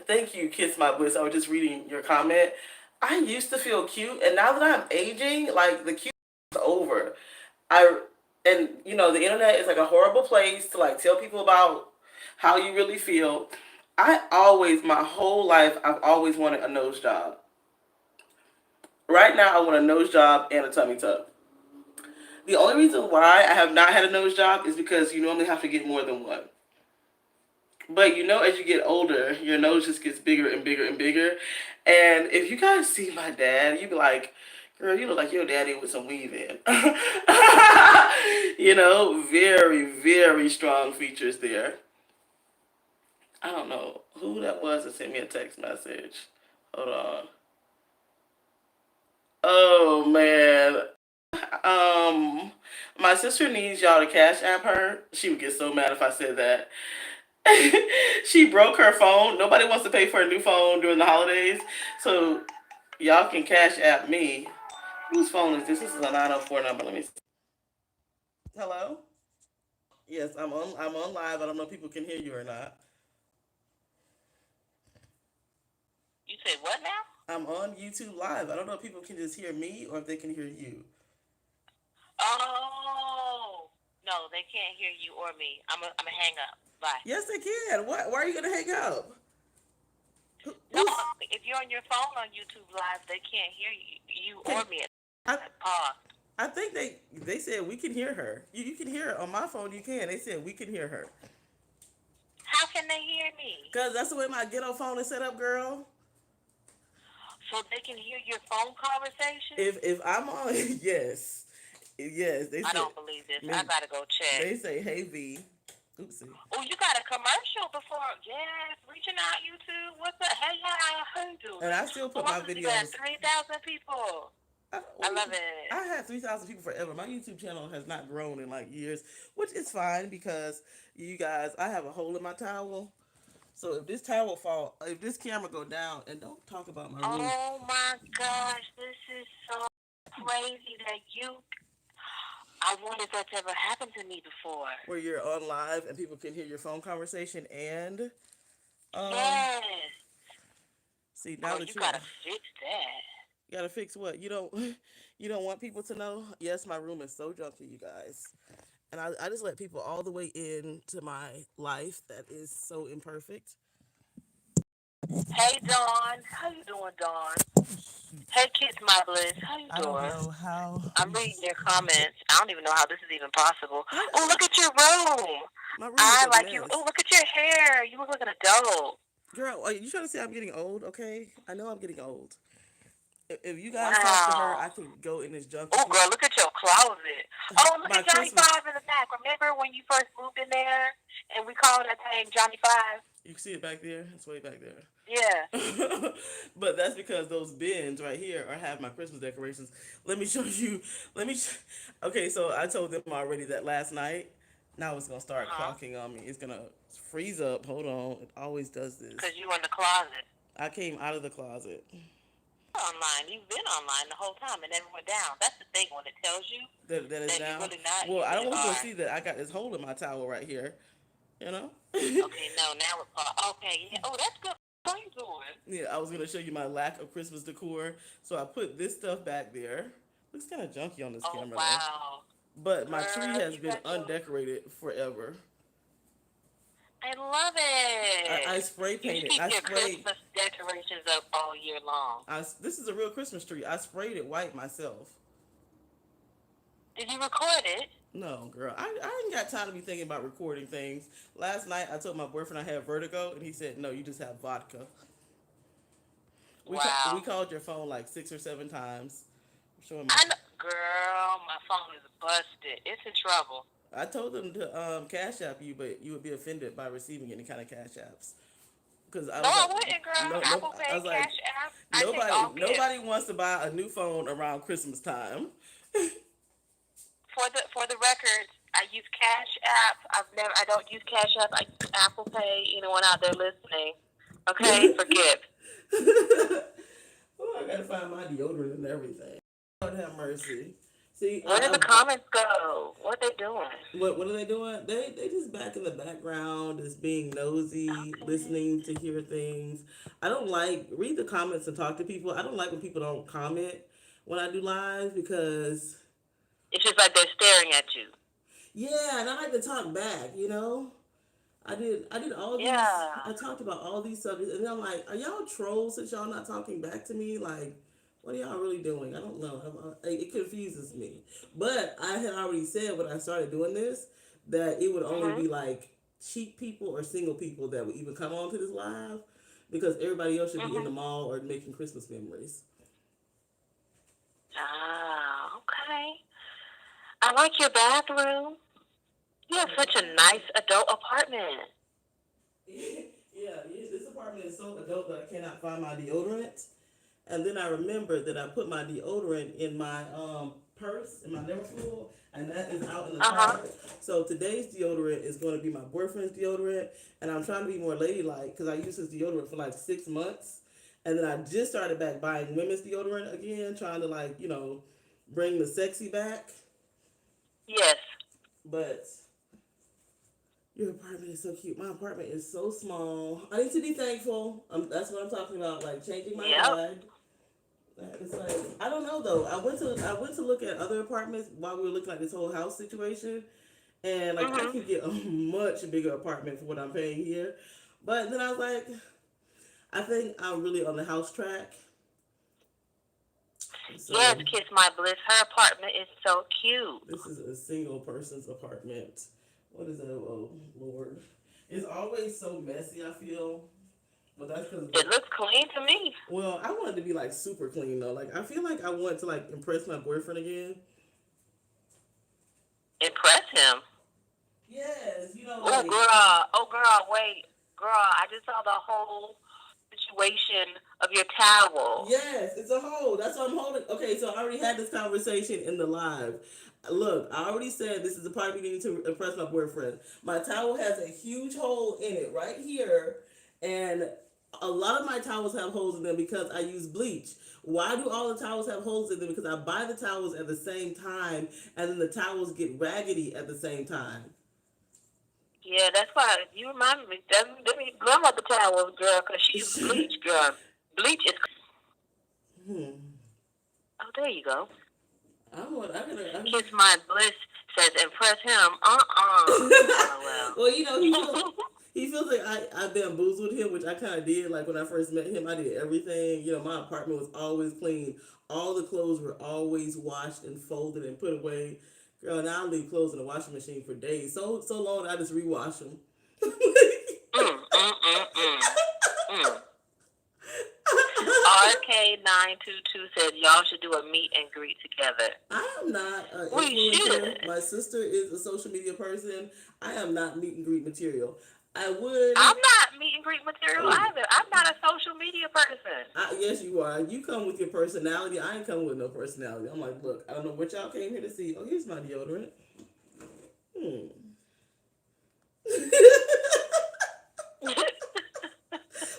Thank you, Kiss My Bliss. I was just reading your comment. I used to feel cute, and now that I'm aging, the cute is over. The internet is a horrible place to tell people about how you really feel. My whole life, I've always wanted a nose job. Right now, I want a nose job and a tummy tuck. The only reason why I have not had a nose job is because you normally have to get more than one. But as you get older, your nose just gets bigger and bigger and bigger. And if you guys see my dad, you'd be like, girl, you look like your daddy with some weave in. Very, very strong features there. I don't know who that was that sent me a text message. Hold on. Oh, man. My sister needs y'all to Cash App her. She would get so mad if I said that. She broke her phone. Nobody wants to pay for a new phone during the holidays. So y'all can Cash App me. Whose phone is this? This is a 904 number. Let me see. Hello? Yes, I'm on live. I don't know if people can hear you or not. You say what now? I'm on YouTube live. I don't know if people can just hear me or if they can hear you. Oh, no, they can't hear you or me. I'm a hang up. Bye. Yes, they can. Why are you going to hang up? No, if you're on your phone on YouTube Live, they can't hear you or me. I Pause. I think they said we can hear her. You can hear her on my phone. You can. They said we can hear her. How can they hear me? Cause that's the way my ghetto phone is set up, girl. So they can hear your phone conversation? If I'm on, yes, yes. They I said. don't believe this. I Me, gotta go check. they say, hey V. Oopsie. Oh, you got a commercial before? Yes, reaching out YouTube. What's up? Hey, y'all, how you doing? And I still Oh, put I my see that videos. 3,000 people. I love it. I had 3,000 people forever. My YouTube channel has not grown in like years, which is fine because you guys, I have a hole in my towel. So if this towel fall, if this camera go down, and don't talk about my room Oh my gosh, this is so crazy that you. I wonder if that's ever happened to me before. where you're on live and people can hear your phone conversation and um Yes. see now Girl, that you you gotta fix that. you gotta fix what you don't you don't want people to know. Yes, my room is so junky, you guys, and I just let people all the way into my life that is so imperfect. Hey, Dawn. How you doing, Dawn? Hey, Kids My Bliss. How you I don't doing? know how I'm reading your comments. I don't even know how this is even possible. I, Oh, look at your room. my room is I a like you. mess. Oh, look at your hair. You look like an adult. Girl, are you trying to say I'm getting old? Okay, I know I'm getting old. If you guys talk to her, Wow. I can go in this junky. Oh, girl, look at your closet. Oh, look My at Johnny Christmas, Five in the back. Remember when you first moved in there and we called that thing Johnny Five? you can see it back there. It's way back there. Yeah. But that's because those bins right here are have my Christmas decorations. Let me show you. Let me. Okay, so I told them already that last night. Now it's gonna start Uh-huh. clocking on me. It's gonna freeze up. Hold on. It always does this. Because you in the closet. I came out of the closet. Online. You've been online the whole time and never went down. That's the thing when it tells you That is that you're now. really not, Well, you I don't really want you to are. see that I got this hole in my towel right here. You know. Okay, no, now it's okay, yeah. Oh, that's good. How you doing? Yeah, I was gonna show you my lack of Christmas decor. So I put this stuff back there. Looks kind of junky on this Oh, camera though. wow. But my tree Girl, has you been got your. undecorated forever. I love I it. spray You painted. keep I your sprayed. Christmas decorations up all year long. This is a real Christmas tree. I sprayed it white myself. Did you record it? No, girl, I ain't got time to be thinking about recording things. Last night I told my boyfriend I had vertigo, and he said, "No, you just have vodka." We Wow. called your phone like 6 or 7 times. I'm showing my. I know. Girl, my phone is busted. It's in trouble. I told them to cash app you, but you would be offended by receiving any kind of cash apps. Because I No, was I like, wouldn't, girl. no, Apple I Pay, was like, Cash App. I take all gifts. nobody wants to buy a new phone around Christmas time. For the record, I use Cash App. I don't use Cash App. I use Apple Pay. Anyone out there listening? Okay, forgive. Oh, I gotta find my deodorant and everything. Lord have mercy. See, Where did the comments go? What are they doing? what are they doing? They just back in the background, just being nosy, Okay. listening to hear things. I don't like read the comments and talk to people. I don't like when people don't comment when I do live because It's just like they're staring at you. yeah, and I like to talk back. You know, I did all these. Yeah. I talked about all these subjects, and then I'm like, are y'all trolls since y'all not talking back to me? Like, what are y'all really doing? I don't know. It confuses me. But I had already said when I started doing this that it would only Mhm. be like cheap people or single people that would even come on to this live because everybody else should be in Mhm. the mall or making Christmas memories. Ah, okay. I like your bathroom. You have such a nice adult apartment. Yeah, this apartment is so adult that I cannot find my deodorant. And then I remembered that I put my deodorant in my purse in my Neverfull, and that is out in the Uh huh. car. So today's deodorant is going to be my boyfriend's deodorant, and I'm trying to be more ladylike because I used his deodorant for like 6 months, and then I just started back buying women's deodorant again, trying to like bring the sexy back. Yes. But your apartment is so cute. My apartment is so small. I need to be thankful. That's what I'm talking about. Like changing my Yep. vibe. It's like I don't know though. I went to look at other apartments while we were looking at this whole house situation, and like I Mhm. can get a much bigger apartment for what I'm paying here. But then I was like, I think I'm really on the house track. So Yes, Kiss My Bliss. Her apartment is so cute. this is a single person's apartment. What is that? Oh Lord, it's always so messy. I feel, but that's because It looks clean to me. well, I want it to be like super clean though. Like I feel like I want to like impress my boyfriend again. Impress him. Yes, you know, Oh, like girl. Oh, girl. Wait. Girl, I just saw the whole situation of your towel. yes, it's a hole. That's what I'm holding. Okay, so I already had this conversation in the live. Look, I already said this is the part we need to impress my boyfriend. My towel has a huge hole in it right here, and a lot of my towels have holes in them because I use bleach. Why do all the towels have holes in them? Because I buy the towels at the same time, and then the towels get raggedy at the same time. Yeah, that's why you remind me. Let me grab up the towel, girl, because she uses bleach, girl. Bleach is. Hmm. Oh, there you go. I'm Kiss My Bliss says impress him. Well. well, you know, he feels like I bamboozled him, which I kind of did. Like when I first met him, I did everything. You know, my apartment was always clean. All the clothes were always washed and folded and put away. Girl, now I leave clothes in the washing machine for days. So long, I just rewash them. Mm. RK922 said y'all should do a meet and greet together. I am not an We influencer. should. My sister is a social media person. I am not meet and greet material. I would. I'm not meet and greet material either. I'm not a social media person. Yes, you are. You come with your personality. I ain't come with no personality. I'm like, look, I don't know what y'all came here to see. Oh, here's my deodorant.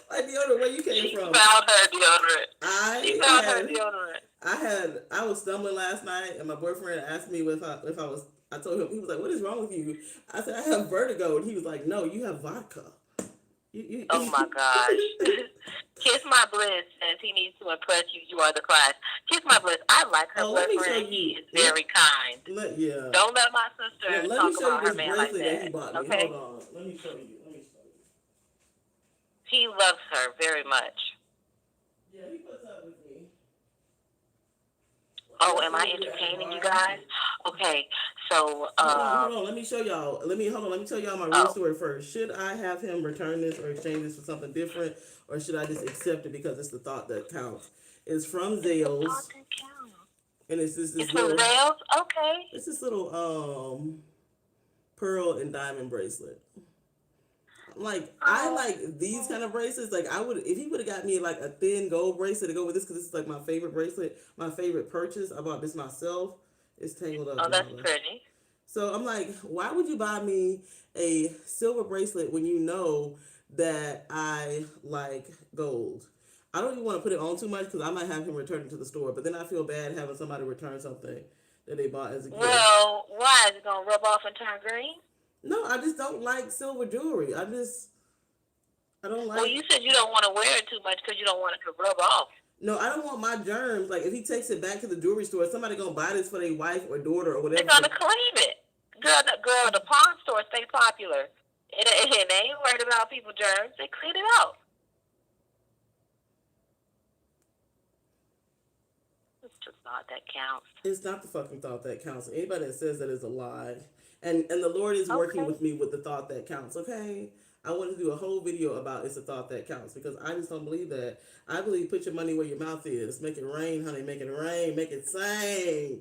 My deodorant, where you came She from? found her deodorant. She found her deodorant. I was stumbling last night, and my boyfriend asked me if I was. I told him, he was like, "What is wrong with you?" I said, "I have vertigo," and he was like, "No, you have vodka." Oh my gosh. Kiss My Bliss says he needs to impress you. You are the class. Kiss My Bliss. I like her boyfriend. He is very kind. Yeah. Don't let my sister talk about her man like that he bought me. Okay. Hold on. Let me show you. He loves her very much. Yeah, he puts up with me. Oh, am I entertaining you guys? Okay, so hold on. Let me show y'all. Let me tell y'all my real story first. Should I have him return this or exchange this for something different, or should I just accept it because it's the thought that counts? It's from Zales, and it's this it's little. From Zales, okay. It's this little pearl and diamond bracelet. Like I like these kind of bracelets. Like I would, if he would have got me like a thin gold bracelet to go with this, because this is like my favorite bracelet, my favorite purchase. I bought this myself. It's tangled up. Oh, that's pretty. So I'm like, why would you buy me a silver bracelet when you know that I like gold? I don't even want to put it on too much because I might have him return it to the store. But then I feel bad having somebody return something that they bought as a gift. Well, why is it gonna rub off and turn green? No, I just don't like silver jewelry. I don't like. Well, you said you don't want to wear it too much because you don't want it to rub off. No, I don't want my germs. Like if he takes it back to the jewelry store, somebody gonna buy this for their wife or daughter or whatever. They're gonna claim it. Girl, the pawn stores stay popular. They ain't worried about people germs. They clean it out. It's the thought that counts. It's not the fucking thought that counts. Anybody that says that is a lie. And the Lord is working with me with the thought that counts, okay? I want to do a whole video about it's a thought that counts because I just don't believe that. I believe put your money where your mouth is. Make it rain, honey. Make it rain. Make it sing.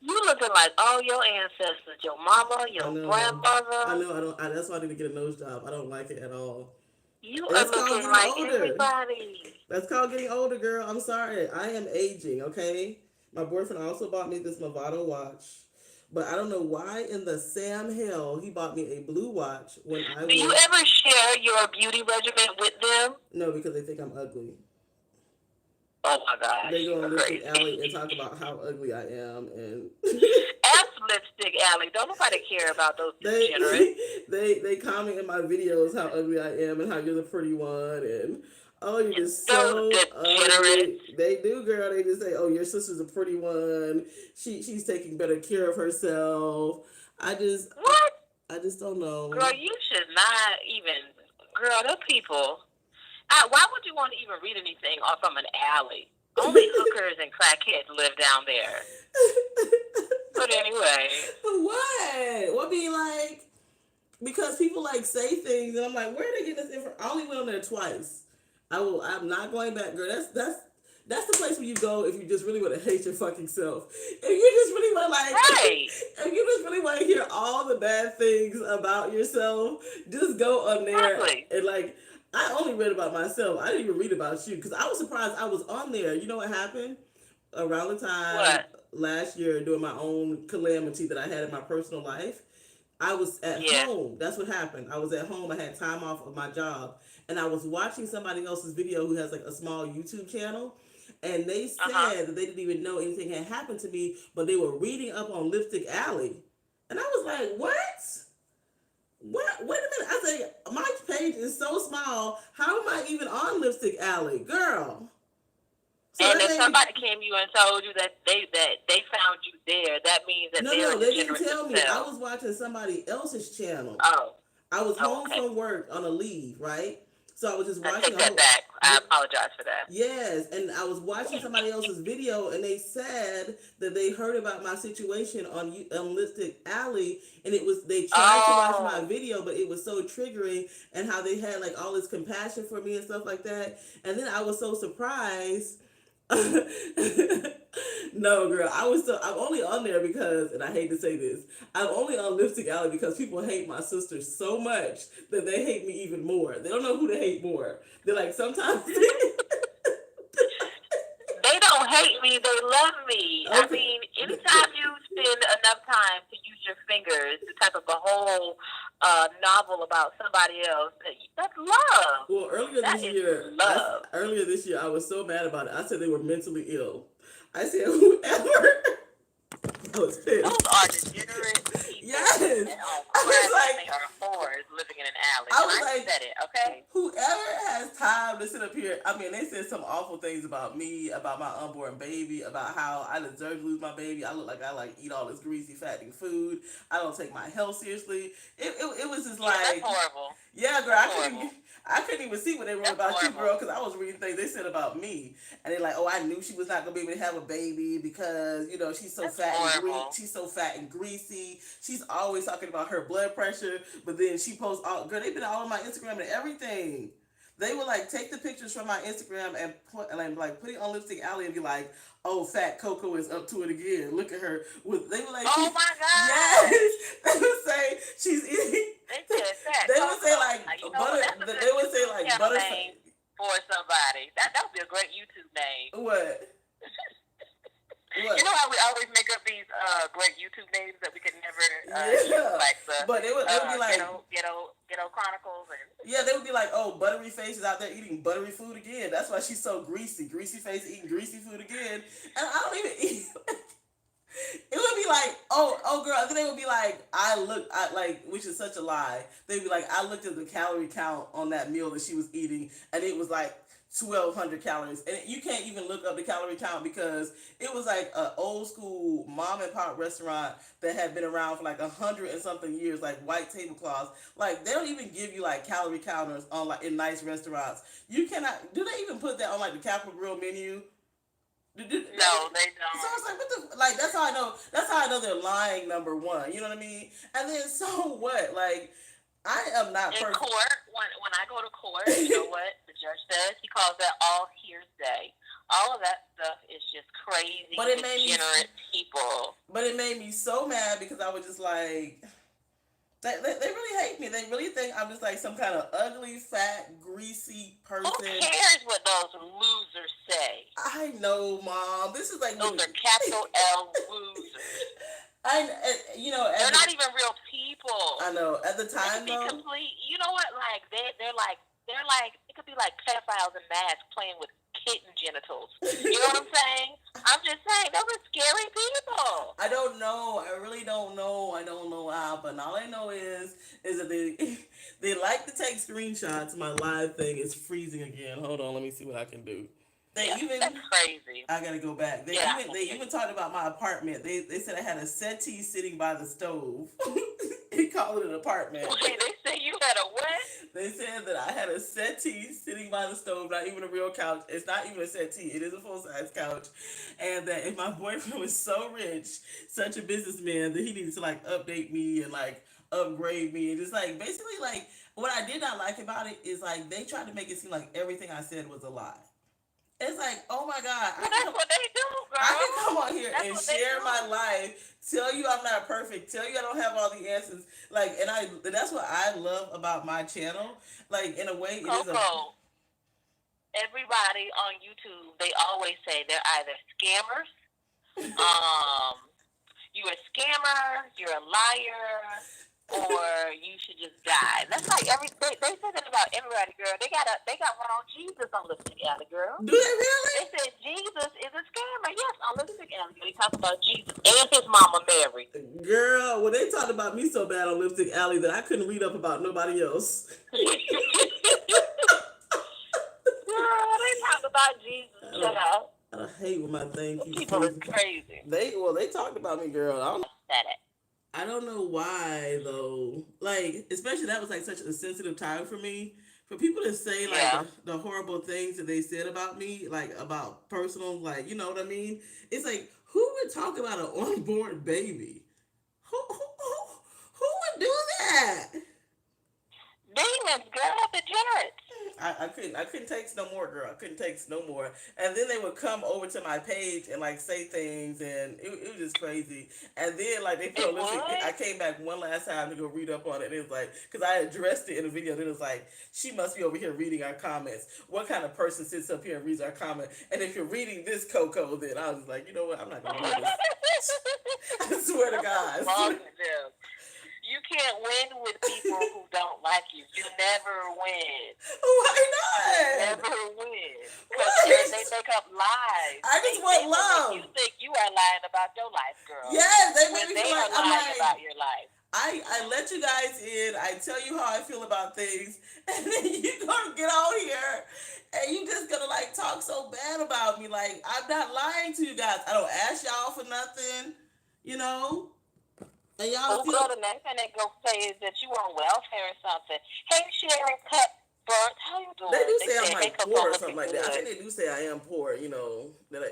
You looking like all your ancestors, your mama, your grandmother. I know. That's why I need to get a nose job. I don't like it at all. You are looking like everybody. That's called getting older, girl. I'm sorry. I am aging, okay? My boyfriend also bought me this Movado watch. But I don't know why in the Sam hell he bought me a blue watch when I was... Do you ever share your beauty regimen with them? No, because they think I'm ugly. Oh my gosh. They go on Lipstick Alley and talk about how ugly I am and... Ask Lipstick Alley. Don't nobody care about those degenerates. They comment in my videos how ugly I am and how you're the pretty one and... Oh, you're just so ugly. They do, girl. They just say, "Oh, your sister's a pretty one. She's taking better care of herself." I just don't know. Girl, you should not even. Girl, those people. Why would you want to even read anything off from an alley? Only hookers and crackheads live down there. But anyway. What? What be like? Because people like say things, and I'm like, where are they getting this information? I only went on there twice. I'm not going back, girl. That's the place where you go if you just really want to hate your fucking self. If you just really want to Right. if you just really want to hear all the bad things about yourself, just go on there. Exactly. And like, I only read about myself. I didn't even read about you because I was surprised I was on there. You know what happened? Around the time last year, doing my own calamity that I had in my personal life, I was at home. That's what happened. I was at home. I had time off of my job, and I was watching somebody else's video who has like a small YouTube channel, and they said that they didn't even know anything had happened to me, but they were reading up on Lipstick Alley, and I was like, "What? What? Wait a minute!" I said, "My page is so small. How am I even on Lipstick Alley, girl?" So and if somebody came to you and told you that they found you there, that means that they didn't tell me. I was watching somebody else's channel. Oh, I was home from work on a leave, right? So I was just watching. I take that back. I apologize for that. Yes, and I was watching somebody else's video, and they said that they heard about my situation on Lipstick Alley, and they tried to watch my video, but it was so triggering, and how they had like all this compassion for me and stuff like that. And then I was so surprised. No, girl, I'm only on there because, and I hate to say this, I'm only on Lipstick Alley because people hate my sister so much that they hate me even more. They don't know who to hate more. They're like, sometimes they don't hate me, they love me. Okay. I mean, anytime you spend enough time to use your fingers to type up a whole novel about somebody else, that's love. Well, earlier this year, I was so mad about it. I said they were mentally ill. I said, whoever. I was pissed. Those are degenerate people. Yes. I was like, they are whores living in an alley. I said it, okay? Whoever has time to sit up here, I mean, they said some awful things about me, about my unborn baby, about how I deserve to lose my baby. I look like I eat all this greasy, fattening food. I don't take my health seriously. It was just like. That's horrible. Yeah, girl, I couldn't even see what they wrote about you, girl, because I was reading things they said about me, and they're like, "Oh, I knew she was not gonna be able to have a baby because she's so she's so fat and greasy. She's always talking about her blood pressure, but then she posts all. Girl, they've been all on my Instagram and everything. They would like take the pictures from my Instagram and put it on Lipstick Alley and be like, "Oh, Fat Coco is up to it again. Look at her." They were like, "Oh my God!" Yes, they would say she's eating. They would say like butter. They would say like butter for somebody. That would be a great YouTube name. What? You know how we always make up these great YouTube names that we could never use, like but it would be like Ghetto Chronicles and they would be like, "Oh, Buttery Face is out there eating buttery food again. That's why she's so greasy. Greasy Face eating greasy food again." And I don't even eat. It would be like, oh, girl. And then they would be like, which is such a lie. They'd be like, I looked at the calorie count on that meal that she was eating, and it was like 1,200 calories. And you can't even look up the calorie count because it was like an old school mom and pop restaurant that had been around for like 100 and something years, like white tablecloths. Like, they don't even give you like calorie counters on like in nice restaurants. You cannot. Do they even put that on like the Capital Grille menu? No, they don't. So I was like, what the, like, that's how I know they're lying, number one. You know what I mean? And then, so what? Like, I am not in court, when I go to court, you know what the judge says? He calls that all hearsay. All of that stuff is just crazy, degenerate people. But it made me so mad because I was just like, they really hate me. They really think I'm just like some kind of ugly, fat, greasy person. Who cares what those losers say? I know, Mom. This is like... Those are capital L losers. They're not even real people. I know. At the time, though... You know what? Like, they're like, it could be like pedophiles in masks playing with kitten genitals. You know what I'm saying? I'm just saying, those are scary people. I don't know. I really don't know. I don't know how, but all I know is that they like to take screenshots. My live thing is freezing again. Hold on, let me see what I can do. That's crazy. I gotta go back. They even talked about my apartment. They said I had a settee sitting by the stove. It call it an apartment. Wait, they say you had a what? They said that I had a settee sitting by the stove, not even a real couch. It's not even a settee. It is a full size couch, and that if my boyfriend was so rich, such a businessman, that he needed to like update me and like upgrade me, and just like basically like what I did not like about it is like they tried to make it seem like everything I said was a lie. It's like, oh my God, Well, that's what they do, I girl. can come on here That's and what they share do. my life, tell you I'm not perfect, tell you I don't have all the answers. Like, and that's what I love about my channel. Like, in a way, it is a. Coco, everybody on YouTube, they always say they're either scammers, um, you're a scammer, you're a liar, or you should just die. That's like they say that about everybody, girl. They got one on Jesus on Lipstick Alley, girl. Do they really? They said Jesus is a scammer. Yes, on Lipstick Alley. They talk about Jesus and his mama Mary. Girl, well, they talked about me so bad on Lipstick Alley that I couldn't read up about nobody else. Girl, they talk about Jesus. Shut up. I hate when my thing keeps People is crazy. They talked about me, girl. Said it. I don't know why though. Like, especially that was like such a sensitive time for me. For people to say like Yeah. the horrible things that they said about me, like about personal, like you know what I mean. It's like who would talk about an unborn baby? Who would do that? Demons, girl, degenerates. I couldn't take no more, girl. I couldn't take no more. And then they would come over to my page and like say things, and it was just crazy. And then like they put a list. I came back one last time to go read up on it. And it was like because I addressed it in a video. And it was like she must be over here reading our comments. What kind of person sits up here and reads our comment? And if you're reading this, Coco, then I was like, you know what? I'm not gonna do this. I swear to God. Wrong with them. You can't win with people who don't like you. You never win. Why not? Never win. Because they make up lies. I just want love. You think you are lying about your life, girl. Yes, they when make me they feel are like I'm lying like, about your life. I let you guys in. I tell you how I feel about things, and then you're gonna get on here, and you just gonna like talk so bad about me. Like I'm not lying to you guys. I don't ask y'all for nothing, you know. And y'all feel the next thing they go say is that you on welfare or something. Hey, Sharon Cutbirth, how you doing? They do say I'm like poor or something like that. I think they do say I am poor. You know, that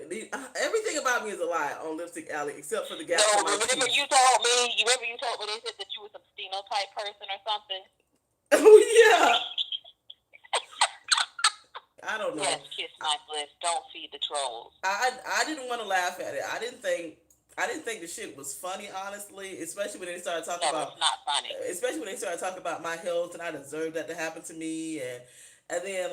everything about me is a lie on Lipstick Alley except for the gap. No, remember you told me. They said that you was a phenotype person or something. Oh yeah. I don't know. Yes, kiss my bliss. Don't feed the trolls. I didn't want to laugh at it. I didn't think the shit was funny, honestly. Especially when they started talking about. It's not funny. Especially when they started talking about my health and I deserved that to happen to me, and then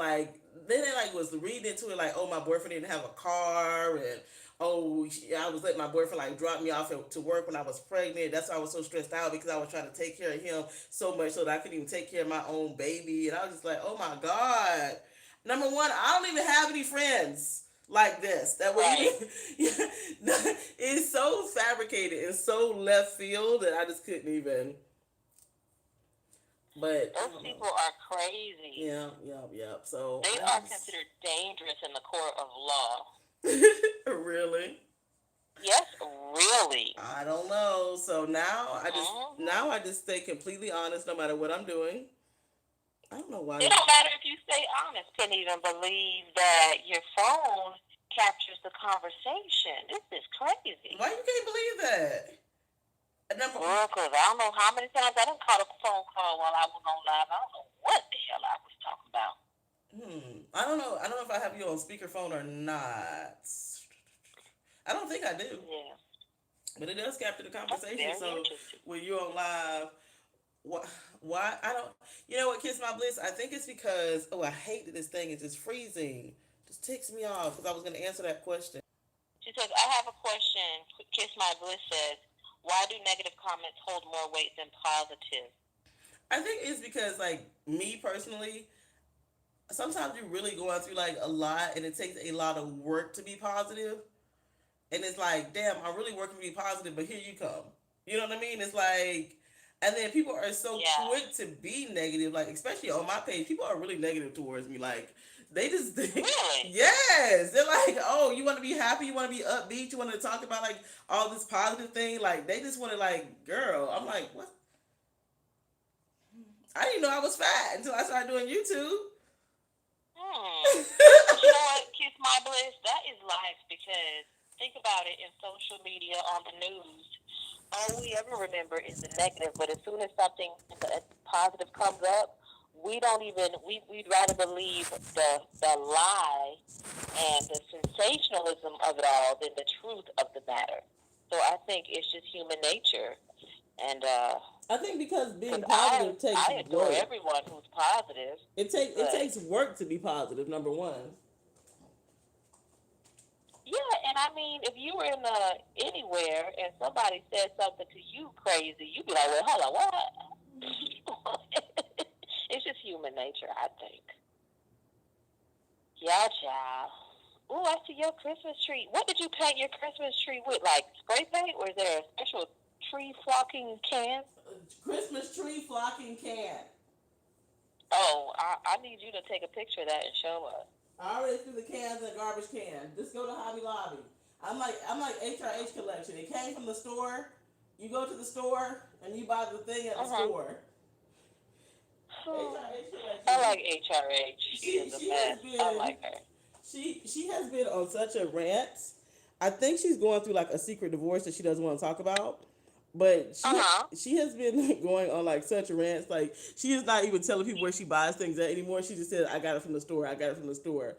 they was reading into it like, oh, my boyfriend didn't have a car, and oh, I was letting my boyfriend like drop me off to work when I was pregnant. That's why I was so stressed out because I was trying to take care of him so much so that I couldn't even take care of my own baby, and I was just like, oh my God. Number one, I don't even have any friends like this. That way, it's so fabricated and so left field that I just couldn't even. But those people are crazy. Yeah. So they are considered dangerous in the court of law. Really? Yes, really. I don't know. So now I just stay completely honest no matter what I'm doing. I don't know why. It don't matter if you stay honest. Can't even believe that your phone captures the conversation. This is crazy. Why you can't believe that? Well, because I don't know how many times I done caught a phone call while I was on live. I don't know what the hell I was talking about. I don't know. I don't know if I have you on speakerphone or not. I don't think I do. Yeah. But it does capture the conversation. So when you're on live, why I don't, you know what, Kiss My Bliss, I think it's because I hate that this thing is just freezing, just ticks me off because I was going to answer that question. She says, I have a question. Kiss My Bliss says, why do negative comments hold more weight than positive? I think it's because like me personally, sometimes you're really going through like a lot and it takes a lot of work to be positive, and it's like, damn, I'm really working to be positive, but here you come, you know what I mean? It's like, and then people are so quick to be negative, like, especially on my page, people are really negative towards me. Like, they just think, really? Yes, they're like, oh, you want to be happy, you want to be upbeat, you want to talk about, like, all this positive thing. Like, they just want to, like, girl, I'm like, what? I didn't know I was fat until I started doing YouTube. But you know what, Kiss My Bliss, that is life because think about it in social media, on the news, all we ever remember is the negative, but as soon as something positive comes up, we don't even, we'd rather believe the lie and the sensationalism of it all than the truth of the matter. So I think it's just human nature. And I think because being 'cause positive takes I adore work. everyone who's positive, It but takes work to be positive. Number one. yeah, and I mean, if you were in anywhere and somebody said something to you crazy, you'd be like, "Well, hold on, what?" It's just human nature, I think. Yeah, child. Ooh, I see your Christmas tree. What did you paint your Christmas tree with? Like spray paint, or is there a special tree flocking can? Christmas tree flocking can. Oh, I need you to take a picture of that and show us. I already threw the cans in the garbage can. Just go to Hobby Lobby. I'm like HRH collection. It came from the store. You go to the store and you buy the thing at the store. HRH I collection. like HRH. She is a She has mess. I been like her. she has been on such a rant. I think she's going through like a secret divorce that she doesn't want to talk about. But she has been going on like such rants. Like she is not even telling people where she buys things at anymore. She just said, "I got it from the store. I got it from the store."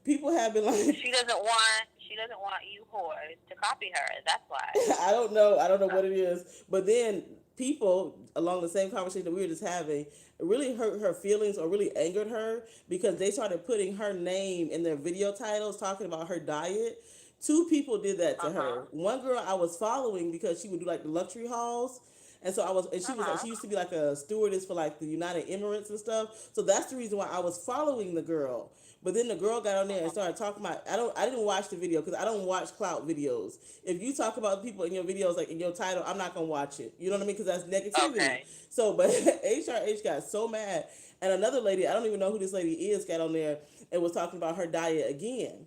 People have been like, She doesn't want you whores to copy her. That's why. I don't know. I don't know what it is. But then people along the same conversation that we were just having really hurt her feelings or really angered her because they started putting her name in their video titles talking about her diet. Two people did that to her. One girl I was following because she would do like the luxury hauls. And so I was, and she was like, she used to be like a stewardess for like the United Emirates and stuff. So that's the reason why I was following the girl. But then the girl got on there and started talking about. I didn't watch the video because I don't watch clout videos. If you talk about people in your videos, like in your title, I'm not gonna watch it. You know what I mean? Because that's negativity. Okay. So, but HRH got so mad, and another lady, I don't even know who this lady is, got on there and was talking about her diet again.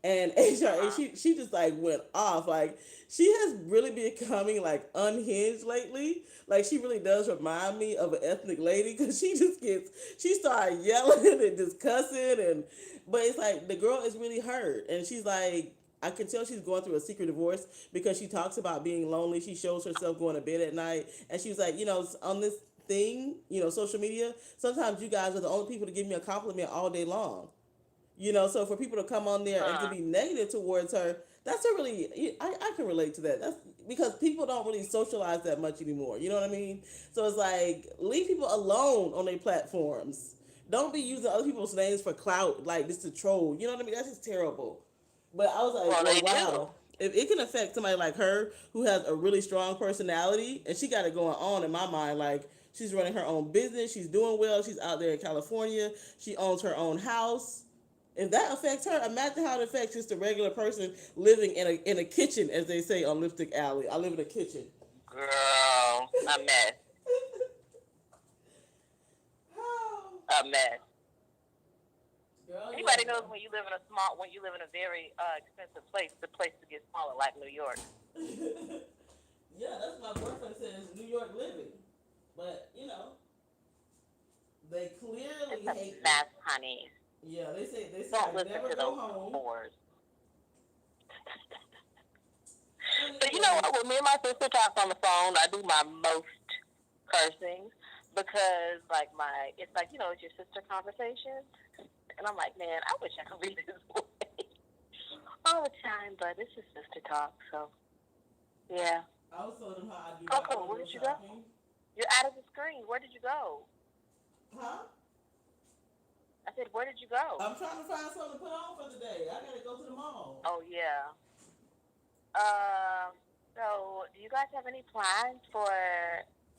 And HRH, she just like went off. Like she has really been becoming like unhinged lately. Like she really does remind me of an ethnic lady because she started yelling and just cussing but it's like the girl is really hurt and she's like, I can tell she's going through a secret divorce because she talks about being lonely. She shows herself going to bed at night and she was like, on this thing, social media, sometimes you guys are the only people to give me a compliment all day long. So for people to come on there and to be negative towards her, that's a really, I can relate to that. That's because people don't really socialize that much anymore. You know what I mean? So it's like, leave people alone on their platforms. Don't be using other people's names for clout, like just to troll. You know what I mean? That's just terrible. But I was like, Well, well, they do. wow. If it can affect somebody like her who has a really strong personality, and she got it going on in my mind, like she's running her own business, she's doing well, she's out there in California, she owns her own house. If that affects her, imagine how it affects just a regular person living in a kitchen, as they say on Lipstick Alley. I live in a kitchen. Girl, a mess. A mess. Girl, Anybody knows when you live in a very expensive place, the place to get smaller, like New York. Yeah, that's what my boyfriend says, New York living. But, they clearly It's a hate mess, honey. Yeah, they say Don't I listen never to go those home. whores. But you know what? When me and my sister talk on the phone, I do my most cursing because, like, it's like, it's your sister conversation. And I'm like, man, I wish I could be this way all the time, but this is sister talk, so, yeah. I was telling them how I do Coco, where did you go? You're out of the screen. Where did you go? Huh? I said, where did you go? I'm trying to find something to put on for the day. I gotta go to the mall. Oh, yeah. So, do you guys have any plans for,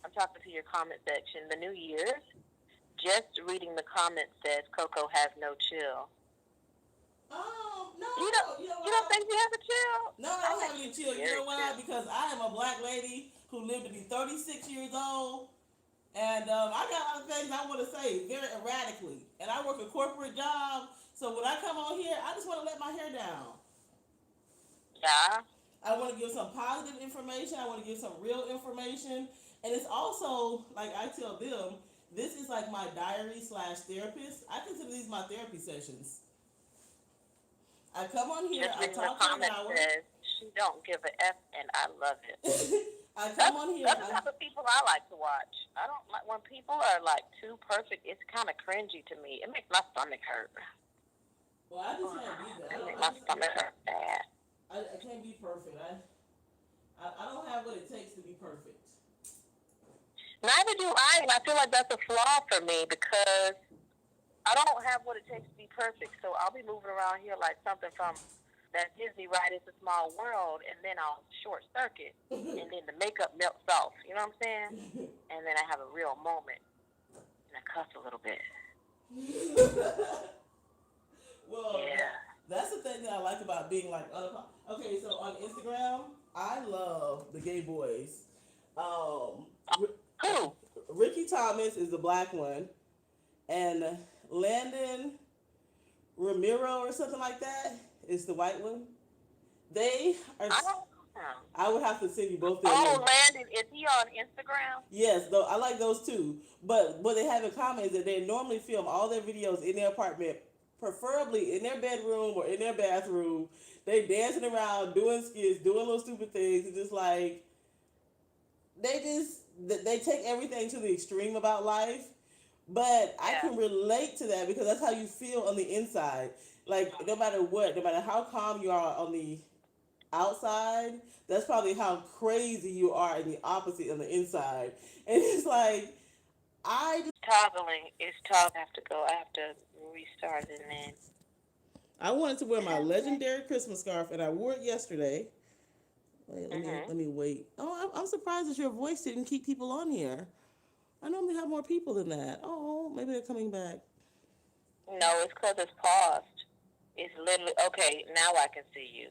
I'm talking to your comment section, the New Year's? Just reading the comment says Coco has no chill. No. You don't think you have a chill? No, I don't have any chill. You know why? Because I am a black lady who lived to be 36 years old. And I got other things I want to say very erratically. And I work a corporate job. So when I come on here, I just want to let my hair down. Yeah. I want to give some positive information. I want to give some real information. And it's also, like I tell them, This is like my diary slash therapist. I consider these my therapy sessions. I come on here, Just I reading the talk for an comment hour. says she don't give a F, and I love it. I come That's on here. that's the type of people I like to watch. I don't like when people are like too perfect. It's kind of cringy to me. It makes my stomach hurt. Well, I just can't be that. It makes my stomach hurt bad. I can't be perfect. I don't have what it takes to be perfect. Neither do I, and I feel like that's a flaw for me because I don't have what it takes to be perfect. So I'll be moving around here like something from that Disney ride, It's a Small World, and then I'll short circuit, and then the makeup melts off. You know what I'm saying? And then I have a real moment, and I cuss a little bit. Well, Yeah. that's the thing that I like about being like okay. So on Instagram, I love the gay boys. Who? Ricky Thomas is the black one, and Landon Ramiro or something like that is the white one. They are. I don't know. I would have to send you both their Oh, names. Landon, is he on Instagram? Yes, though I like those too. But what they have in common is that they normally film all their videos in their apartment, preferably in their bedroom or in their bathroom. They dancing around, doing skits, doing little stupid things, and just like they take everything to the extreme about life. But I Yeah. can relate to that because that's how you feel on the inside. Like no matter what, no matter how calm you are on the outside, that's probably how crazy you are in the opposite on the inside. And it's like I just Toggling. It's toggle. I have to go. I have to restart it and then. I wanted to wear my legendary Christmas scarf, and I wore it yesterday. Wait, let me wait. Oh, I'm surprised that your voice didn't keep people on here. I normally have more people than that. Oh, maybe they're coming back. No, it's because it's paused. It's literally okay. Now I can see you.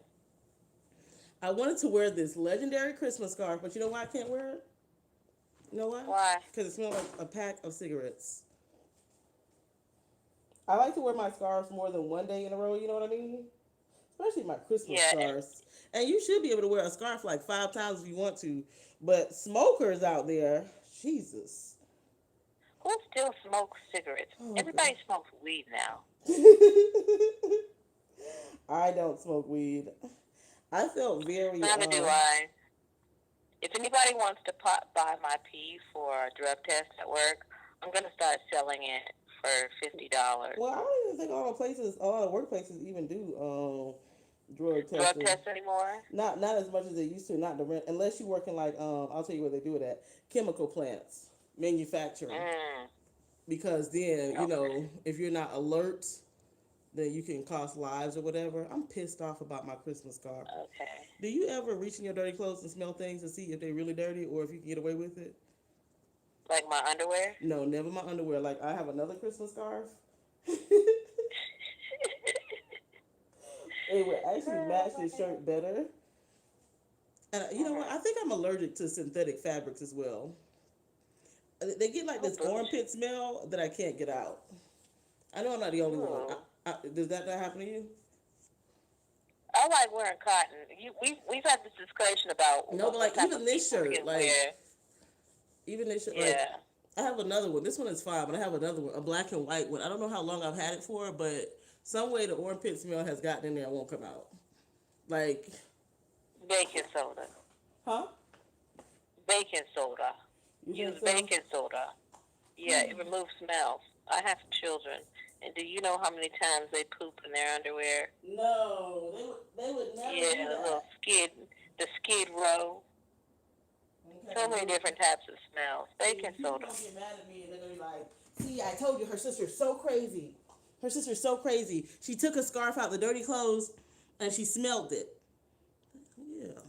I wanted to wear this legendary Christmas scarf, but you know why I can't wear it? You know why? Why? Because it smells like a pack of cigarettes. I like to wear my scarves more than one day in a row, you know what I mean? Especially my Christmas scarves. And you should be able to wear a scarf like 5 times if you want to. But smokers out there, Jesus. Who still smokes cigarettes? Oh, Everybody smokes weed now. I don't smoke weed. I felt very. Neither do I. If anybody wants to buy my pee for a drug test at work, I'm gonna start selling it for $50. Well, I don't even think all the workplaces even do drug testing. Drug tests anymore? Not as much as they used to. Not the rent, unless you work in like I'll tell you where they do it at, chemical plants, manufacturing. Because then you know if you're not alert, then you can cost lives or whatever. I'm pissed off about my Christmas scarf. Okay. Do you ever reach in your dirty clothes and smell things and see if they're really dirty or if you can get away with it? Like my underwear? No, never my underwear. Like I have another Christmas scarf. It would actually match this shirt better. And you know what? I think I'm allergic to synthetic fabrics as well. They get like this armpit smell that I can't get out. I know I'm not the only one. Does that not happen to you? I like wearing cotton. We've had this discussion about no, but like even this shirt, like even this shirt, yeah. like I have another one. This one is fine, but I have another one, a black and white one. I don't know how long I've had it for, but some way the armpit smell has gotten in there and won't come out. Like baking soda. Huh? Baking soda. Use baking soda. Yeah, it removes smells. I have children, and do you know how many times they poop in their underwear? No, they would never do that. The little skid row. Okay. So many different types of smells. Baking soda. People get mad at me and they're gonna be like, "See, I told you her sister's so crazy. Her sister's so crazy. She took a scarf out the dirty clothes and she smelled it." Yeah.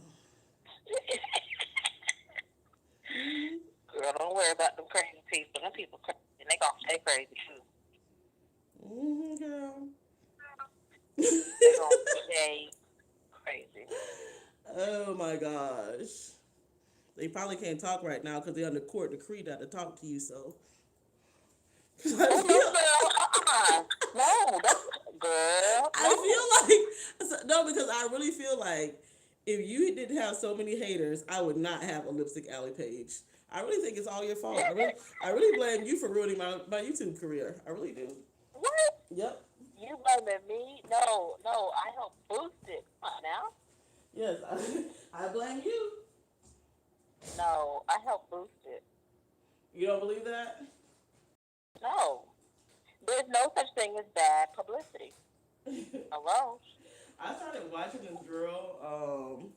Girl, don't worry about them crazy people. Them people crazy, and they gonna stay crazy too. Girl. They gonna stay crazy. Oh my gosh. They probably can't talk right now because they're under court decree not to talk to you. So. No, that's girl. I feel like no, because I really feel like If you didn't have so many haters, I would not have a Lipstick Alley page. I really think it's all your fault. I really blame you for ruining my YouTube career. I really do. What? Yep. You blaming me? No, no, I helped boost it. Come on now. Yes, I blame you. No, I helped boost it. You don't believe that? No. There's no such thing as bad publicity. Hello? I started watching this girl.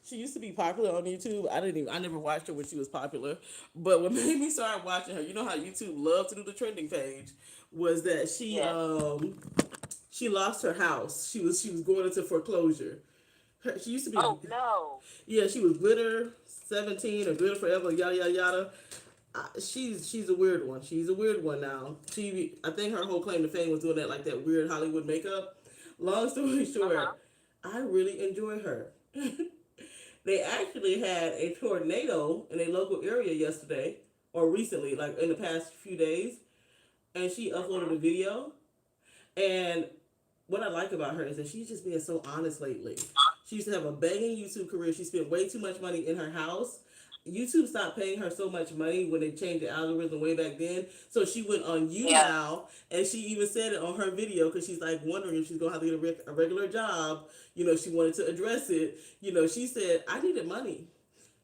She used to be popular on YouTube. I never watched her when she was popular. But what made me start watching her, you know how YouTube loves to do the trending page, was that Yes. she lost her house. She was going into foreclosure. She used to be. Oh, no. Yeah, she was Glitter 17 or Glitter Forever, yada yada yada. She's a weird one. She's a weird one now. I think her whole claim to fame was doing that weird Hollywood makeup. Long story short, Uh-huh. I really enjoy her. They actually had a tornado in a local area yesterday, or recently, like in the past few days, and she uploaded a video. And what I like about her is that she's just being so honest lately. She used to have a banging YouTube career. She spent way too much money in her house. YouTube stopped paying her so much money when they changed the algorithm way back then. So she went on You Yeah. Now, and she even said it on her video because she's like wondering if she's gonna have to get a regular job. She wanted to address it. She said, I needed money.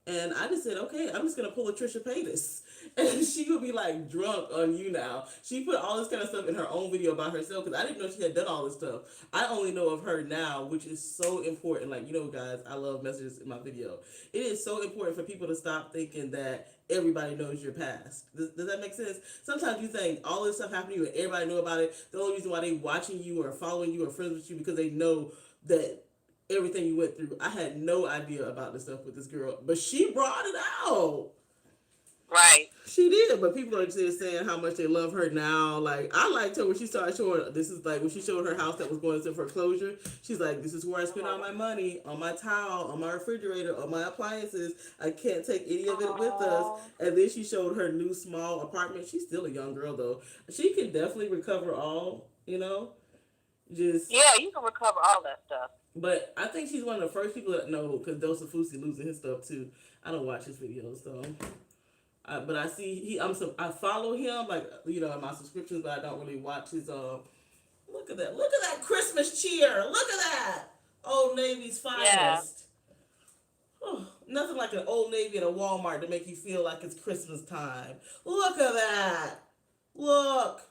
And I just said, okay, I'm just gonna pull a Trisha Paytas, and she would be like drunk on You Now. She put all this kind of stuff in her own video about herself because I didn't know she had done all this stuff. I only know of her now, which is so important. Like, guys, I love messages in my video. It is so important for people to stop thinking that everybody knows your past. Does that make sense? Sometimes you think all this stuff happened to you and everybody knew about it. The only reason why they watching you or following you or friends with you because they know that everything you went through. I had no idea about this stuff with this girl, but she brought it out. Right. She did, but people are just saying how much they love her now. Like, I liked her when she started showing, this is like when she showed her house that was going into foreclosure. She's like, this is where I spend all my money, on my towel, on my refrigerator, on my appliances. I can't take any of it with us. And then she showed her new small apartment. She's still a young girl though. She can definitely recover all, just. Yeah, you can recover all that stuff. But I think she's one of the first people that know because Dosafusi losing his stuff too. I don't watch his videos though. But I see I follow him like in my subscriptions, but I don't really watch his. Look at that Christmas cheer. Look at that Old Navy's finest. Yeah. Oh, nothing like an Old Navy and a Walmart to make you feel like it's Christmas time. Look at that. Look.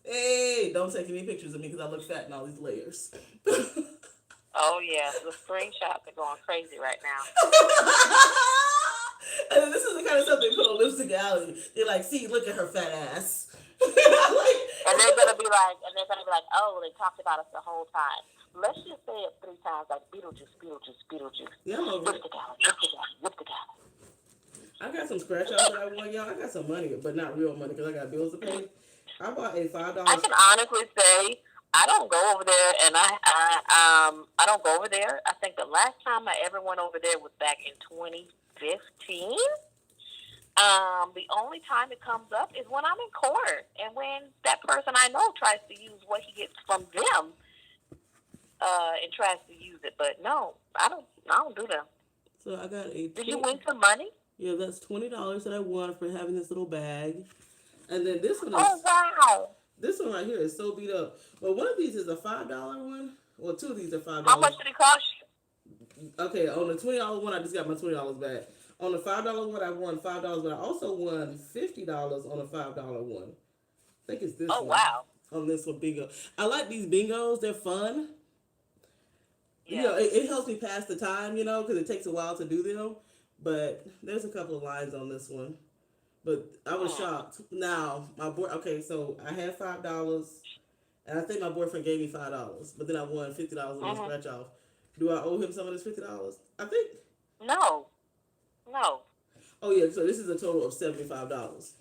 Hey, don't take any pictures of me because I look fat in all these layers. Oh, yeah. The screenshots are going crazy right now. And this is the kind of stuff they put on Lipstick Alley. They're like, see, look at her fat ass. And they're going to be like, oh, they talked about us the whole time. Let's just say it 3 times, like Beetlejuice, Beetlejuice, Beetlejuice. Yeah, I'm over it. Lipstick Alley, Lipstick Alley, Lipstick Alley. I got some scratch outs that I won, y'all. I got some money, but not real money because I got bills to pay. I bought a $5. I can honestly say I don't go over there, and I don't go over there. I think the last time I ever went over there was back in 2015. The only time it comes up is when I'm in court, and when that person I know tries to use what he gets from them, and tries to use it. But no, I don't do that. So I got a. Did you win some money? Yeah, that's $20 that I won for having this little bag. And then this one is. Oh, wow. This one right here is so beat up. Well, one of these is a $5 one. Well, 2 of these are $5. How much did it cost you? Okay, on the $20 one, I just got my $20 back. On the $5 one, I won $5, but I also won $50 on a $5 one. I think it's this one. Oh, wow. On this one, bingo. I like these bingos. They're fun. Yeah. It helps me pass the time, because it takes a while to do them. But there's a couple of lines on this one. But I was shocked. Now, my boy, okay, so I had $5, and I think my boyfriend gave me $5, but then I won $50 on the scratch off. Do I owe him some of this $50? I think. No. Oh, yeah, so this is a total of $75.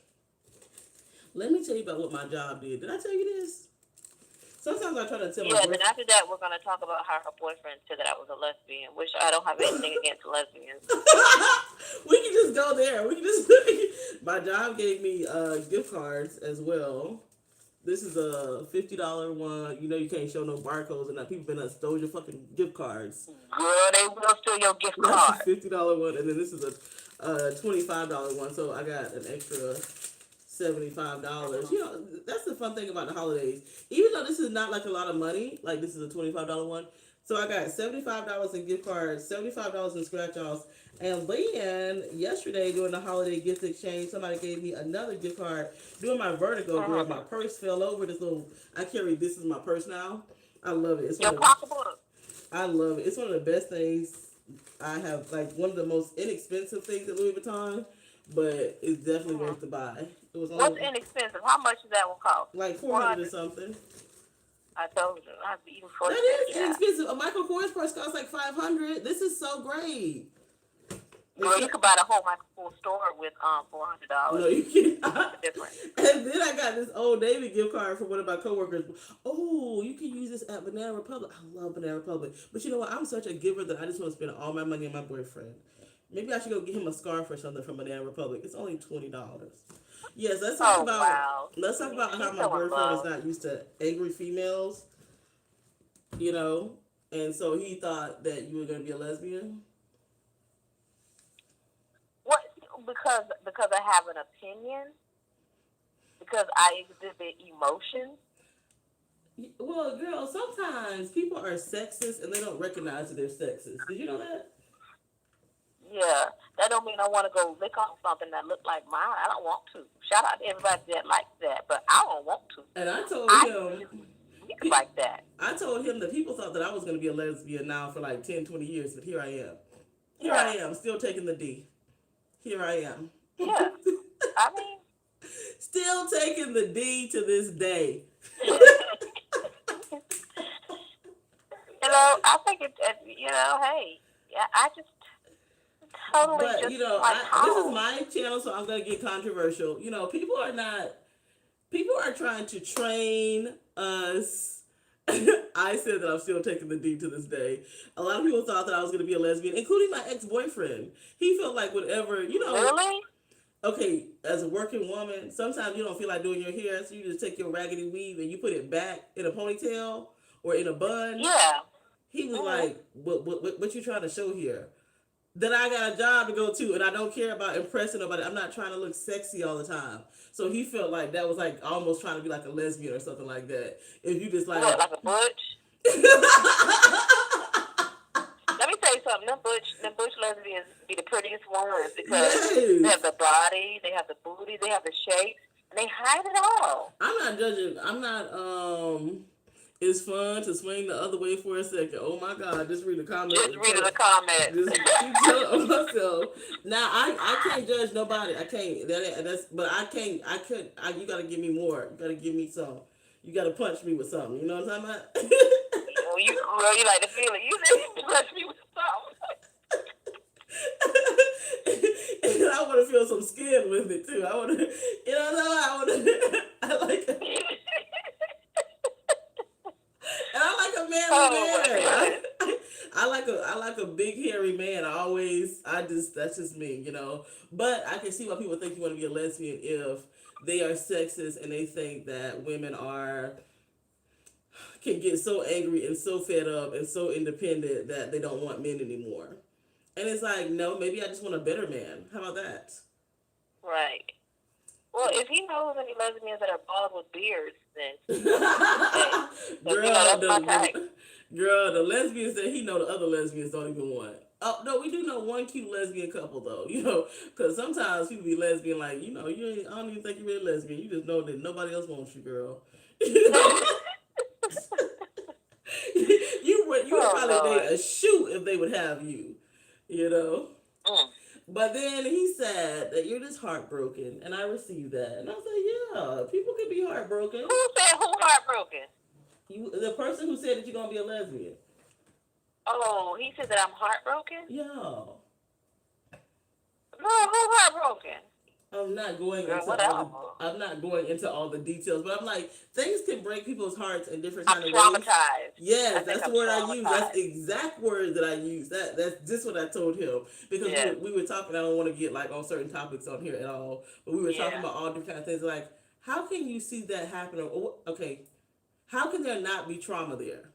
Let me tell you about what my job did. Did I tell you this? Sometimes I try to tell my boyfriend. Yeah, then after that, we're going to talk about how her boyfriend said that I was a lesbian, which I don't have anything against lesbians. We can just go there. My job gave me gift cards as well. This is a $50 one. You know you can't show no barcodes, and that people been stole your fucking gift cards. Girl, they will steal your gift That's a card. $50 one, and then this is a $25 one. So I got an extra $75. You know, that's the fun thing about the holidays. Even though this is not like a lot of money, like this is a $25 one. So I got $75 in gift cards, $75 in scratch offs, and then yesterday during the holiday gift exchange, somebody gave me another gift card. Doing my Vertigo, girl, my purse fell over. This little, I carry this is my purse now. I love it. It's Your one of, pocketbook. I love it. It's one of the best things I have. Like one of the most inexpensive things at Louis Vuitton, but it's definitely worth the buy. It was What's only inexpensive? How much does that will cost? like 400 or something. I told you. I have to even for That is inexpensive. A Michael Kors purse costs like 500. This is so great. Girl, you could buy the whole Michael Kors store with $400. No, you cannot. Different. And then I got this Old Navy gift card from one of my coworkers. Oh, you can use this at Banana Republic. I love Banana Republic. But you know what? I'm such a giver that I just want to spend all my money on my boyfriend. Maybe I should go get him a scarf or something from Banana Republic. It's only $20. Yes, let's talk about wow. let's talk about how She's my so in boyfriend love. is not used to angry females. You know, and so he thought that you were gonna be a lesbian. What? Because I have an opinion. Because I exhibit emotion. Well, girl, sometimes people are sexist and they don't recognize that they're sexist. Did you know that? Yeah, that don't mean I want to go lick on something that look like mine. I don't want to. Shout out to everybody that likes that, but I don't want to. And I told him, like that. I told him that people thought that I was going to be a lesbian now for like 10, 20 years, but here I am. Here I am, still taking the D. Here I am. Yeah, I mean. Still taking the D to this day. I think hey, I just totally but, just this is my channel, so I'm going to get controversial. People are trying to train us. I said that I'm still taking the D to this day. A lot of people thought that I was going to be a lesbian, including my ex-boyfriend. He felt like whatever, Really? Okay, as a working woman, sometimes you don't feel like doing your hair, so you just take your raggedy weave and you put it back in a ponytail or in a bun. Yeah. He was like, what you trying to show here? That I got a job to go to and I don't care about impressing nobody. I'm not trying to look sexy all the time. So he felt like that was like almost trying to be like a lesbian or something like that. If you just like... What, like a butch? Let me tell you something. Them butch lesbians be the prettiest ones because they have the body, they have the booty, they have the shape, and they hide it all. I'm not judging. I'm not... It's fun to swing the other way for a second. Oh my God! Just read the comments. Just read the comments. Just keep telling myself. Now I can't judge nobody. I can't. But I can't. I could. You gotta give me more. You gotta give me some. You gotta punch me with something. You know what I'm talking about? You like to feel it. You said you punch me with something. And I want to feel some skin with it too. I want to. You know what I'm talking about? I like it. And I like a manly man. I like a big hairy man. That's just me, But I can see why people think you want to be a lesbian if they are sexist and they think that women can get so angry and so fed up and so independent that they don't want men anymore. And it's like, no, maybe I just want a better man. How about that? Right. Well, if he knows any lesbians that are bald with beards, then girl, the lesbians that he know, the other lesbians don't even want. Oh no, we do know one cute lesbian couple though, because sometimes people be lesbian like, I don't even think you're really lesbian. You just know that nobody else wants you, girl. You would probably date a shoe if they would have you, But then he said that you're just heartbroken, and I received that. And I was like, yeah, people can be heartbroken. Who said who heartbroken? The person who said that you're going to be a lesbian. Oh, he said that I'm heartbroken? Yeah. No, who heartbroken? I'm not going into all the details, but I'm like, things can break people's hearts in different kind of ways. Traumatized. Yes, that's the word I use. That's the exact word that I use. That's just what I told him. Because we were talking, I don't want to get like on certain topics on here at all, but we were talking about all different kind of things. Like, How can you see that happen? Okay, how can there not be trauma there?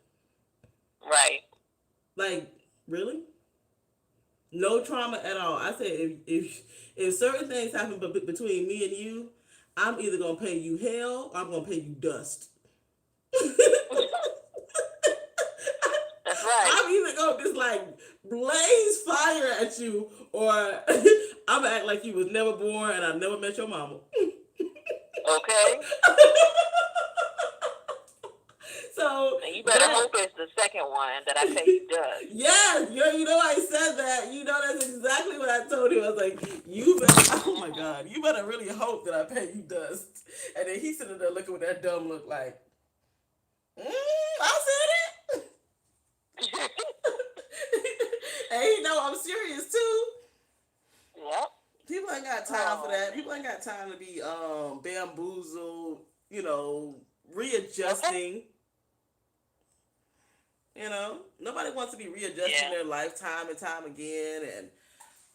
Right. Like, really? No trauma at all. I said if certain things happen between me and you, I'm either gonna pay you hell or I'm gonna pay you dust. That's right. I'm either gonna just like blaze fire at you, or I'm gonna act like you was never born and I never met your mama. Okay. So, And you better hope it's the second one that I pay you dust. yes, you know I said that. You know that's exactly what I told him. I was like, you better, oh my God, you better really hope that I pay you dust. And then he's sitting there looking with that dumb look like, I said it. And he know I'm serious too. Yep. People ain't got time for that. People ain't got time to be bamboozled, readjusting. Nobody wants to be readjusting their lifetime and time again and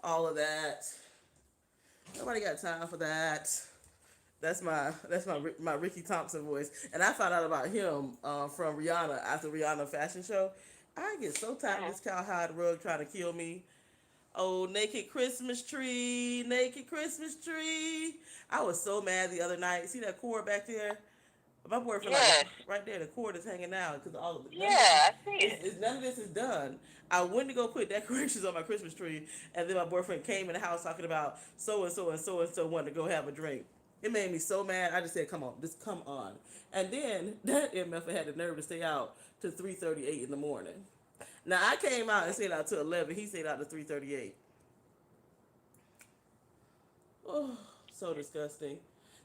all of that. Nobody got time for that. That's my Ricky Thompson voice. And I found out about him from Rihanna after Rihanna fashion show. I get so tired of this cowhide rug trying to kill me. Oh, naked Christmas tree, naked Christmas tree. I was so mad the other night. See that cord back there? My boyfriend, right there, the cord is hanging out because all of it. I see it. None of this is done. I went to go put decorations on my Christmas tree, and then my boyfriend came in the house talking about so and so and so and so wanted to go have a drink. It made me so mad. I just said, "Come on, just come on." And then that MF had the nerve to stay out to 3:38 in the morning. Now I came out and stayed out to 11. He stayed out to 3:38. Oh, so disgusting.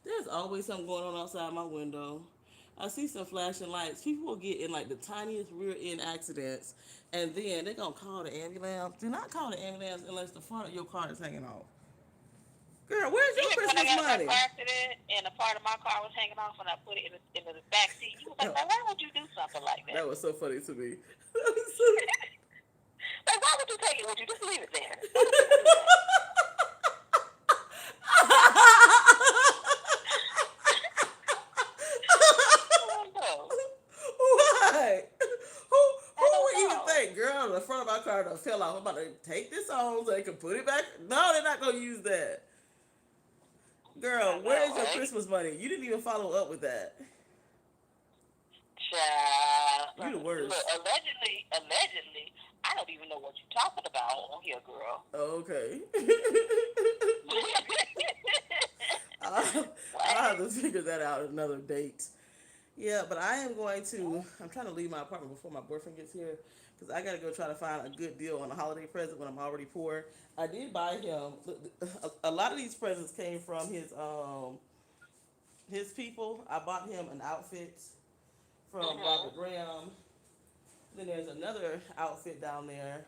There's always something going on outside my window. I see some flashing lights. People will get in like the tiniest rear end accidents, and then they're gonna call the ambulance. Do not call the ambulance unless the front of your car is hanging off. Girl, where's your Christmas money? When I got in a car accident and a part of my car was hanging off and I put it in the back seat, you was like, why would you do something like that? That was so funny to me. Like, why would you take it with you? Just leave it there. Why? Who would even think, girl, the front of my car done fell off. I'm about to take this on so they can put it back. No, they're not gonna use that. Girl, where's your Christmas money? You didn't even follow up with that. Child. You the worst. Look, allegedly, I don't even know what you're talking about on here, girl. Okay. I'll have to figure that out at another date. Yeah, but I'm trying to leave my apartment before my boyfriend gets here because I got to go try to find a good deal on a holiday present when I'm already poor. I did buy him, a lot of these presents came from his people. I bought him an outfit from Robert Graham. Then there's another outfit down there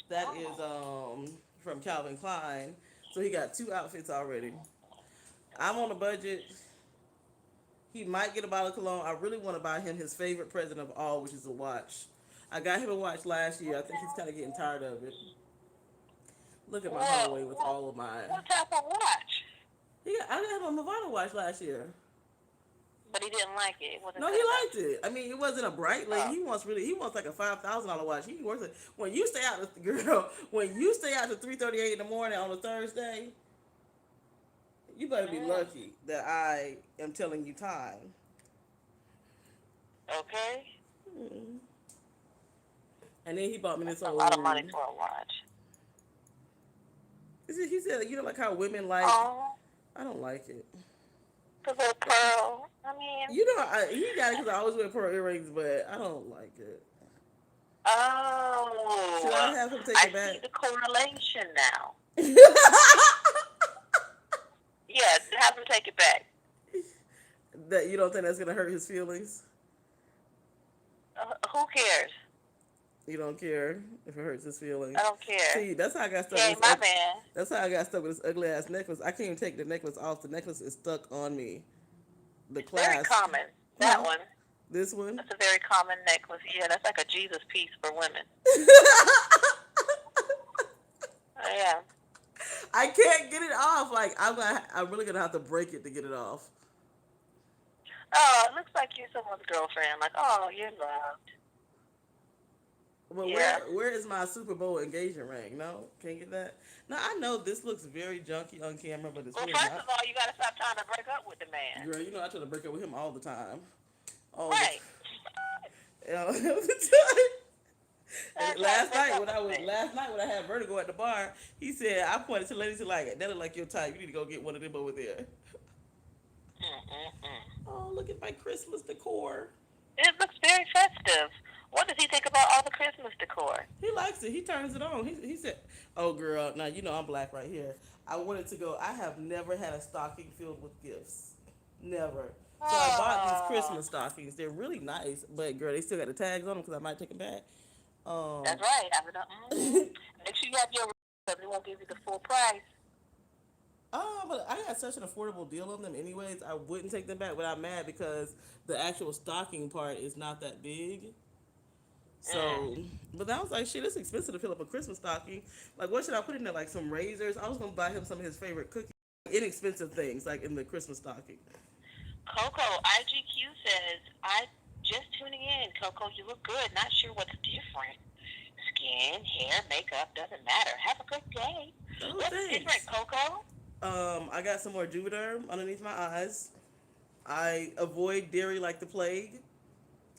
that is from Calvin Klein. So he got 2 outfits already. I'm on a budget. He might get a bottle of cologne. I really want to buy him his favorite present of all, which is a watch. I got him a watch last year. I think he's kind of getting tired of it. Look at my hallway with all of my... What type of watch? I got him a Movado watch last year. But he didn't like it. No, he liked it. I mean, it wasn't a Breitling. He wants like a $5,000 watch. He works it. When you stay out to 3:38 in the morning on a Thursday, you better be lucky that I am telling you time. Okay. Mm-hmm. And then he bought me this a lot of money for a watch. He said, you know, like how women like. Oh. I don't like it. The little pearl. I mean. You know, he got it because I always wear pearl earrings, but I don't like it. Oh. Should I have him take it back? I see the correlation now. Yeah, have him take it back. That you don't think that's gonna hurt his feelings? Who cares? You don't care if it hurts his feelings. I don't care. See, that's how I got stuck. Hey, my man. That's how I got stuck with this ugly ass necklace. I can't even take the necklace off. The necklace is stuck on me. The clasp. Very common. That one. This one. That's a very common necklace. Yeah, that's like a Jesus piece for women. Yeah. I can't get it off. Like I'm really gonna have to break it to get it off. Oh, it looks like you're someone's girlfriend. Like, oh, you're loved. Well, Yeah. where is my Super Bowl engagement ring? No, can't get that. Now I know this looks very junky on camera, but it's Well, really first not. of all, you gotta stop trying to break up with the man. Girl, you know I try to break up with him all the time. All the Right. time. All the time. Stop trying And to last break night up when with the man. I had Vertigo at the bar, he said I pointed to the ladies like that look like your type. You need to go get one of them over there. Mm-mm-mm. Oh, look at my Christmas decor. It looks very festive. What does he think about all the Christmas decor? He likes it. He turns it on. He said, "Oh, girl, now you know I'm black right here. I wanted to go. I have never had a stocking filled with gifts, never. So I bought these Oh, Christmas stockings. They're really nice, but girl, they still got the tags on them because I might take them back. that's right. Make sure you have your because they won't give you the full price. But I got such an affordable deal on them, anyways. I wouldn't take them back, but I'm mad because the actual stocking part is not that big. Mm. So, but I was like, shit, it's expensive to fill up a Christmas stocking. Like, what should I put in there? Like some razors. I was gonna buy him some of his favorite cookies, inexpensive things, like in the Christmas stocking. Coco, IGQ says, I just tuning in. Coco, you look good. Not sure what's different. Skin, hair, makeup, doesn't matter. Have a good day. Oh, What's thanks. different, Coco? I got some more Juvederm underneath my eyes. I avoid dairy like the plague.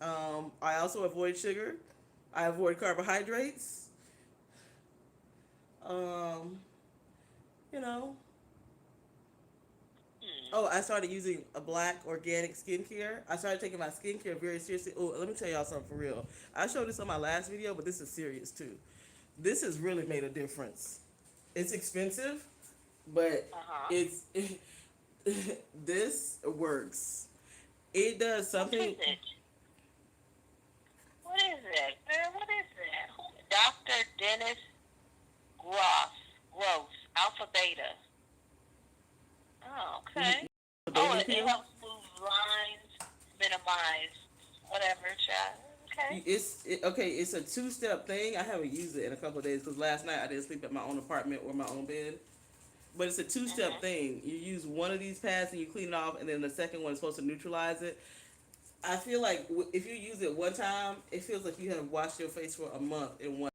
I also avoid sugar. I avoid carbohydrates. Um, you know. Oh, I started using a black organic skincare. I started taking my skincare very seriously. Oh, let me tell y'all something for real. I showed this on my last video, but this is serious too. This has really made a difference. It's expensive, but Uh-huh. this works. It does What something. is it? What is it? Girl, what is it? Dr. Dennis Gross, Alpha Beta. Oh, okay. Oh, it helps move lines, minimize whatever, child. Okay. It's a two-step thing. I haven't used it in a couple of days because last night I didn't sleep at my own apartment or my own bed. But it's a two-step thing. You use one of these pads and you clean it off, and then the second one is supposed to neutralize it. I feel like if you use it one time, it feels like you have washed your face for a month in one.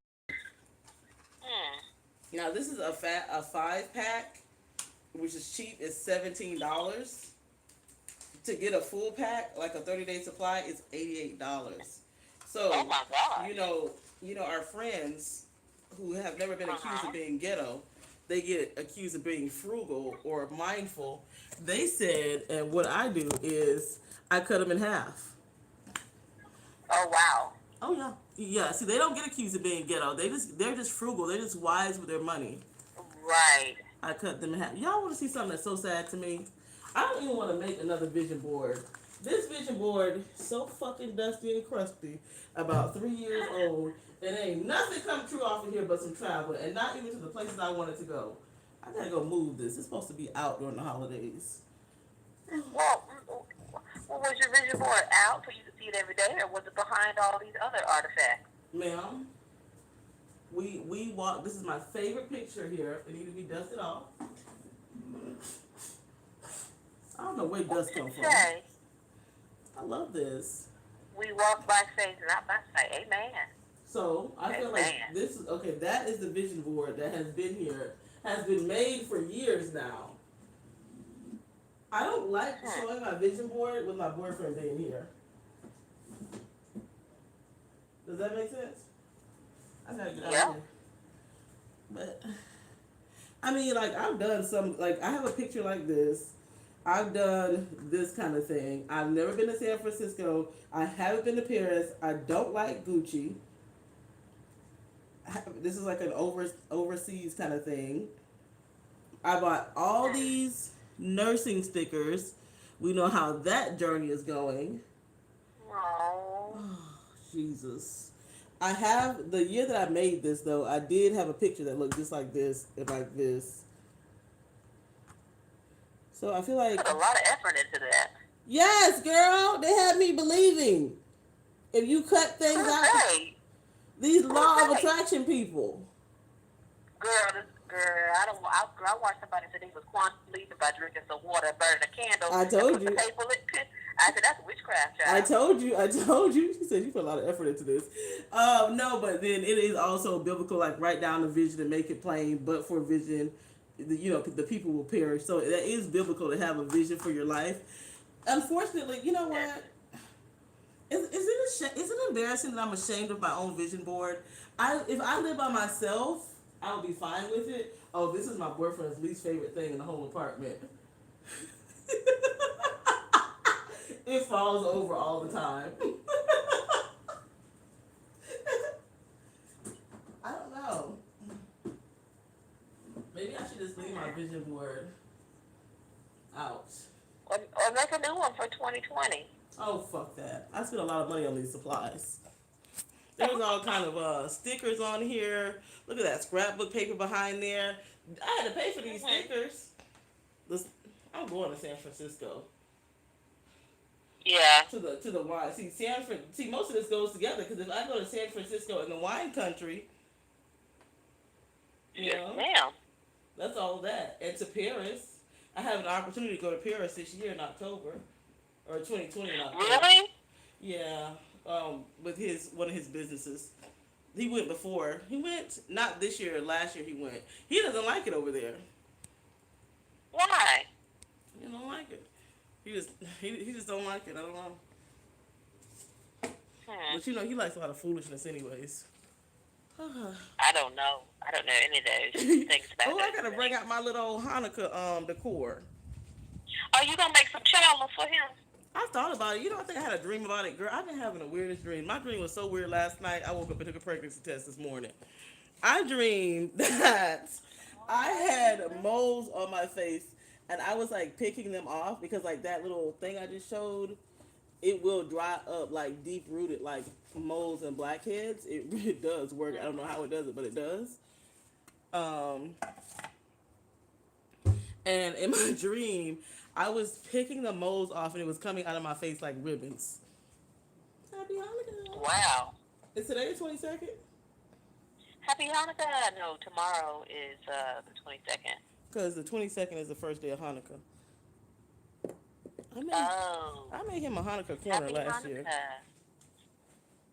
Hmm. Now this is a 5-pack, which is cheap. It's $17. To get a full pack, like a 30-day supply, is $88. So, Oh my God. you know our friends who have never been accused Uh-huh. of being ghetto, they get accused of being frugal or mindful. They said, and what I do is I cut them in half. Oh wow. Oh yeah, yeah. See, they don't get accused of being ghetto. They're just frugal. They're just wise with their money. Right. I cut them in half. Y'all want to see something that's so sad to me? I don't even want to make another vision board. This vision board so fucking dusty and crusty, about 3 years old, and ain't nothing come true off of here but some travel, and not even to the places I wanted to go. I gotta go move this. It's supposed to be out during the holidays. Well, was your vision board out so you could see it every day, or was it behind all these other artifacts? Ma'am, we walk. This is my favorite picture here. It need to be dusted off. I don't know where dust come from. Say, I love this. we walk by faith, not by sight. Amen. So I feel like Amen. this is okay. That is the vision board that has been here, has been made for years now. I don't like showing my vision board with my boyfriend being here. Does that make sense? I gotta get out Yeah. of here. But I mean, like I've done some. Like I have a picture like this. I've done this kind of thing. I've never been to San Francisco. I haven't been to Paris. I don't like Gucci. This is like an overseas kind of thing. I bought all these nursing stickers. We know how that journey is going. Oh. Jesus. I have, the year that I made this though, I did have a picture that looked just like this and like this. So I feel like, Put a lot of effort into that. yes, girl, they had me believing. If you cut things out, Hey, these law of right. attraction people. girl, I watched somebody say they was quantum leaping by drinking some water and burning a candle. I told and put you. The paper, I said that's witchcraft, I child. told you, I told you. She said you put a lot of effort into this. No, but then it is also biblical, like write down the vision and make it plain, but for vision, the people will perish. So that is biblical to have a vision for your life. Unfortunately, you know Yes. what? Is it embarrassing that I'm ashamed of my own vision board? If I live by myself, I would be fine with it. Oh, this is my boyfriend's least favorite thing in the whole apartment. It falls over all the time. I don't know. Maybe I should just leave my vision board out. Or make a new one for 2020. Oh, fuck that. I spent a lot of money on these supplies. There's all kind of stickers on here. Look at that scrapbook paper behind there. I had to pay for these stickers. I'm going to San Francisco. Yeah. To the wine. See, most of this goes together because if I go to San Francisco in the wine country, Yes, ma'am. that's all that. And to Paris, I have an opportunity to go to Paris this year in October, or 2020 in October. Really? Yeah, with one of his businesses. He went before. He went not this year. Last year he went. He doesn't like it over there. Why? He don't like it. He just don't like it. I don't know. But he likes a lot of foolishness, anyways. I don't know. I don't know any of those things about Oh, I gotta bring out my little Hanukkah decor. Are you gonna make some challah for him? I thought about it. I think I had a dream about it, girl. I've been having the weirdest dream. My dream was so weird last night. I woke up and took a pregnancy test this morning. I dreamed that I had moles on my face, and I was like picking them off because like that little thing I just showed, it will dry up like deep rooted like moles and blackheads. It really does work. I don't know how it does it, but it does. And in my dream, I was picking the moles off, and it was coming out of my face like ribbons. Happy Hanukkah! Wow. Is today the 22nd? Happy Hanukkah. No, tomorrow is the 22nd. Because the 22nd is the first day of Hanukkah. I made him a Hanukkah corner Happy last Hanukkah. year.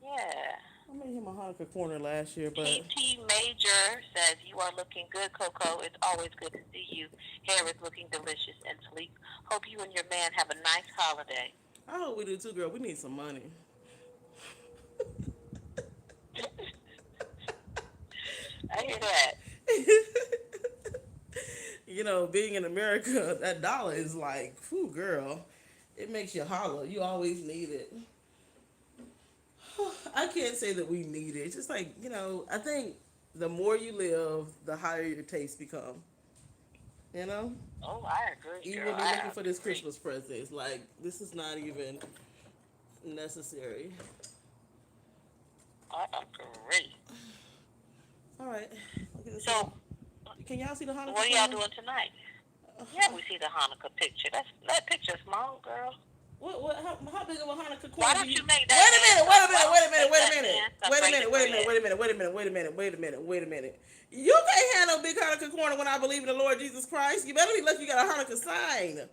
Yeah. I made him a Hanukkah corner last year, but PT Major says, you are looking good, Coco. It's always good to see you. Hair is looking delicious and sleek. Hope you and your man have a nice holiday. I hope we do too, girl. We need some money. I hear that. Being in America, that dollar is like, whew, girl. It makes you holler. You always need it. I can't say that we need it. It's just like, I think the more you live, the higher your tastes become. Oh, I agree, Even girl. when you're looking for this Christmas present, it's like, this is not even necessary. I agree. All right. So, can y'all see the Hanukkah? What are y'all doing tonight? Yeah, we see the Hanukkah picture. That picture's small, girl. How big of a Hanukkah corner? Why don't you make that? Wait a minute. You can't have no big Hanukkah corner when I believe in the Lord Jesus Christ. You better be lucky you got a Hanukkah sign.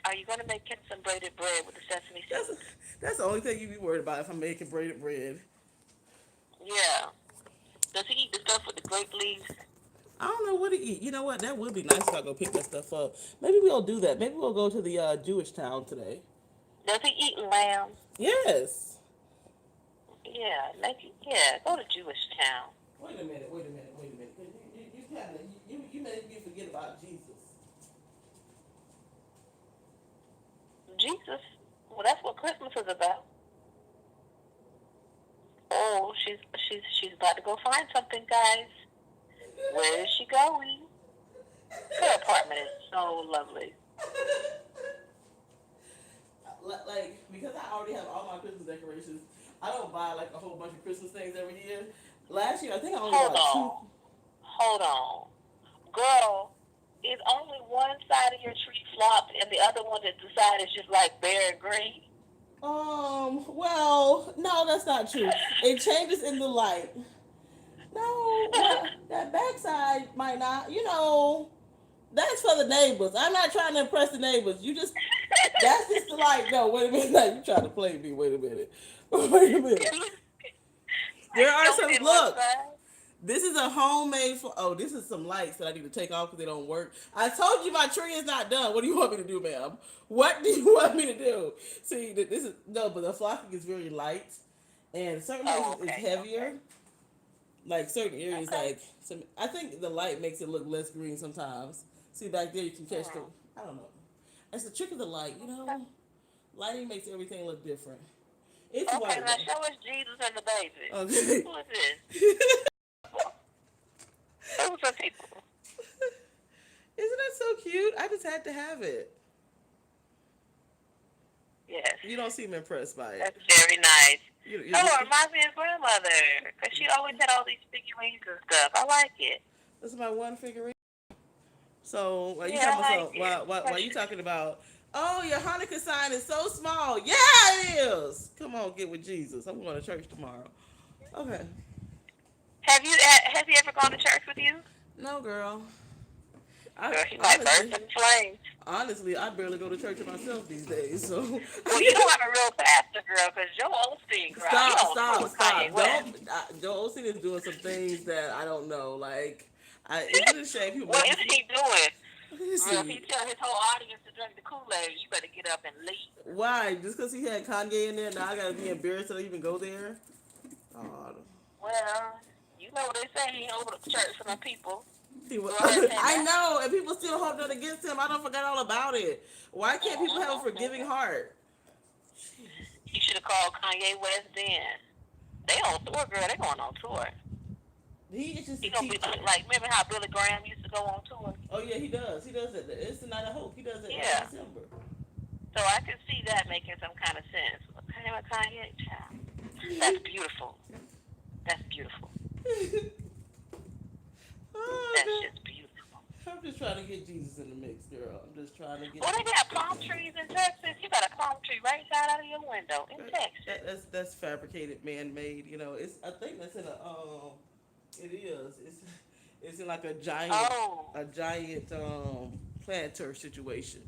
Are you gonna make him some braided bread with the sesame seeds? That's the only thing you be worried about if I'm making braided bread. Yeah. Does he eat the stuff with the grape leaves? I don't know what to eat. You know what? That would be nice if I go pick that stuff up. Maybe we'll do that. Maybe we'll go to the Jewish town today. Does he eat lamb? Yes. Yeah, go to Jewish town. Wait a minute. You made me forget about Jesus. Jesus? Well, that's what Christmas is about. Oh, she's about to go find something, guys. Where is she going? Her apartment is so lovely. Like, because I already have all my Christmas decorations, I don't buy like a whole bunch of Christmas things every year. Last year, I think I only bought two. Hold on. Girl, is only one side of your tree flopped and the other one that the side is just like bare and green? Well, no, that's not true. It changes in the light. No, that backside might not, That's for the neighbors. I'm not trying to impress the neighbors. That's just like, no, wait a minute. Like, you trying to play me. Wait a minute. Wait a minute. There Like, you are don't some, fit one look, size. this is a homemade, oh, this is some lights that I need to take off because they don't work. I told you my tree is not done. What do you want me to do, ma'am? What do you want me to do? See, this is, no, but the flocking is very light. And certain Oh, places it's okay. heavier. Like certain areas, Okay. like, some, I think the light makes it look less green sometimes. See, back there you can catch the, Hmm. I don't know. It's the trick of the light, you know? Lighting makes everything look different. It's Okay, white now though. show us Jesus and the baby. Okay. Who is this? Who's the people? Isn't that so cute? I just had to have it. Yes, You don't seem impressed by it. that's very nice. You Oh, just, it reminds me of grandmother, because she always had all these figurines and stuff. I like it. this is my one figurine. So, are you Yeah, talking I about, like so, it. why you talking about, oh, your Hanukkah sign is so small. Yeah, it is. Come on, get with Jesus. I'm going to church tomorrow. Okay. Has he ever gone to church with you? No, girl. Girl, he might burst in flames. Honestly, I barely go to church myself these days. So, Well, you don't have a real pastor, girl, because Joe Osteen, girl, he on tour with Kanye West. Don't. Joe Osteen is doing some things that I don't know. Like, isn't it a shame people What make is he doing? Let's Girl, if he see. tell his whole audience to drink the Kool-Aid, you better get up and leave. Why? Just because he had Kanye in there, now I gotta be embarrassed to even go there? Oh, Well, you know what they say, he opened up church for them people. he was, Go ahead, I know, and people still hold that against him. I don't forget all about it. Why can't people have a forgiving heart? You should have called Kanye West then. They on tour, girl. They going on tour. He is just He a gonna be teacher. like, remember how Billy Graham used to go on tour? Oh yeah, he does. He does it. It's the night of hope. He does it Yeah. in December. So I can see that making some kind of sense. Kanye, child. That's beautiful. That's beautiful. Oh, That's God. just beautiful. I'm just trying to get Jesus in the mix, girl. I'm just trying to get. Well, they got palm trees in Texas. You got a palm tree right out of your window in Texas. That's fabricated, man-made. You know, it's. I think that's in a. It is. It's in like a giant. Oh. A giant planter situation.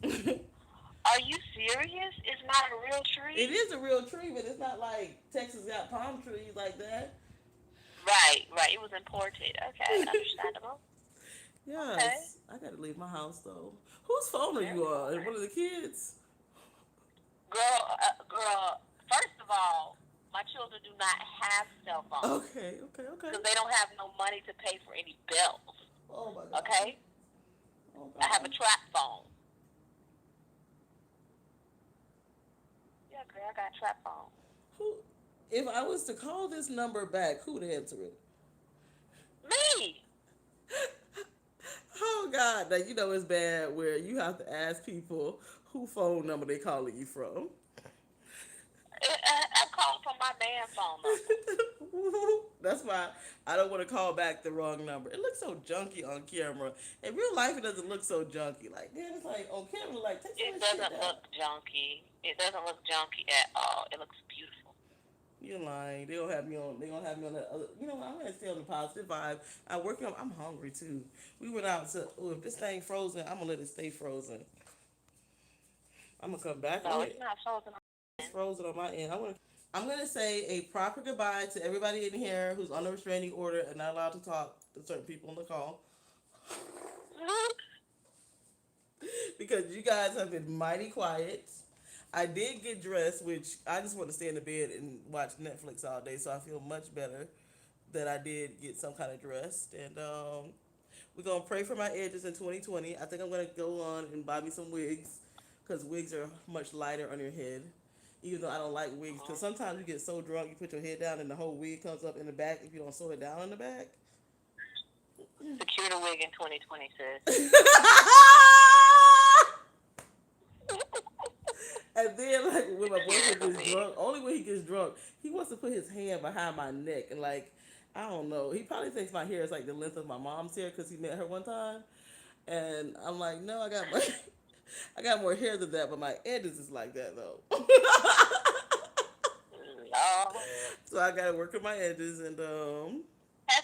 Are you serious? It's not a real tree? It is a real tree, but it's not like Texas got palm trees like that. Right. It was imported. Okay, understandable. Yes. Okay. I gotta leave my house though. Whose phone are you on? One of the kids? Girl, first of all, my children do not have cell phones. Okay. Because they don't have no money to pay for any bills. Oh my God. Okay? Oh, God. I have a trap phone. Yeah, girl, I got a trap phone. Who? If I was to call this number back, who'd answer it? Me! Oh God! Now you know it's bad where you have to ask people who phone number they calling you from. I'm calling from my damn phone number. That's why I don't want to call back the wrong number. It looks so junky on camera. In real life, it doesn't look so junky. Like, man, it's like on camera, like take some It of this shit doesn't down. look junky. It doesn't look junky at all. It looks beautiful. You're lying. They gonna have me on. They gonna have me on that other. You know, I'm gonna stay on the positive vibe. I'm hungry too. We went out to. Oh, if this thing frozen, I'm gonna let it stay frozen. I'm gonna come back No, on it's it. not frozen. It's frozen on my end. I'm gonna say a proper goodbye to everybody in here who's on a restraining order and not allowed to talk to certain people on the call. Because you guys have been mighty quiet. I did get dressed, which I just want to stay in the bed and watch Netflix all day, so I feel much better that I did get some kind of dressed. And we're gonna pray for my edges in 2020. I think I'm gonna go on and buy me some wigs, because wigs are much lighter on your head. Even though I don't like wigs, because sometimes you get so drunk you put your head down and the whole wig comes up in the back if you don't sew it down in the back. Secure the wig in 2020, sis. And then, like, when my boyfriend gets drunk, only when he gets drunk, he wants to put his hand behind my neck. And, like, I don't know. He probably thinks my hair is, like, the length of my mom's hair because he met her one time. And I'm like, no, I got more hair than that, but my edges is like that, though. No. So I got to work on my edges. And, Have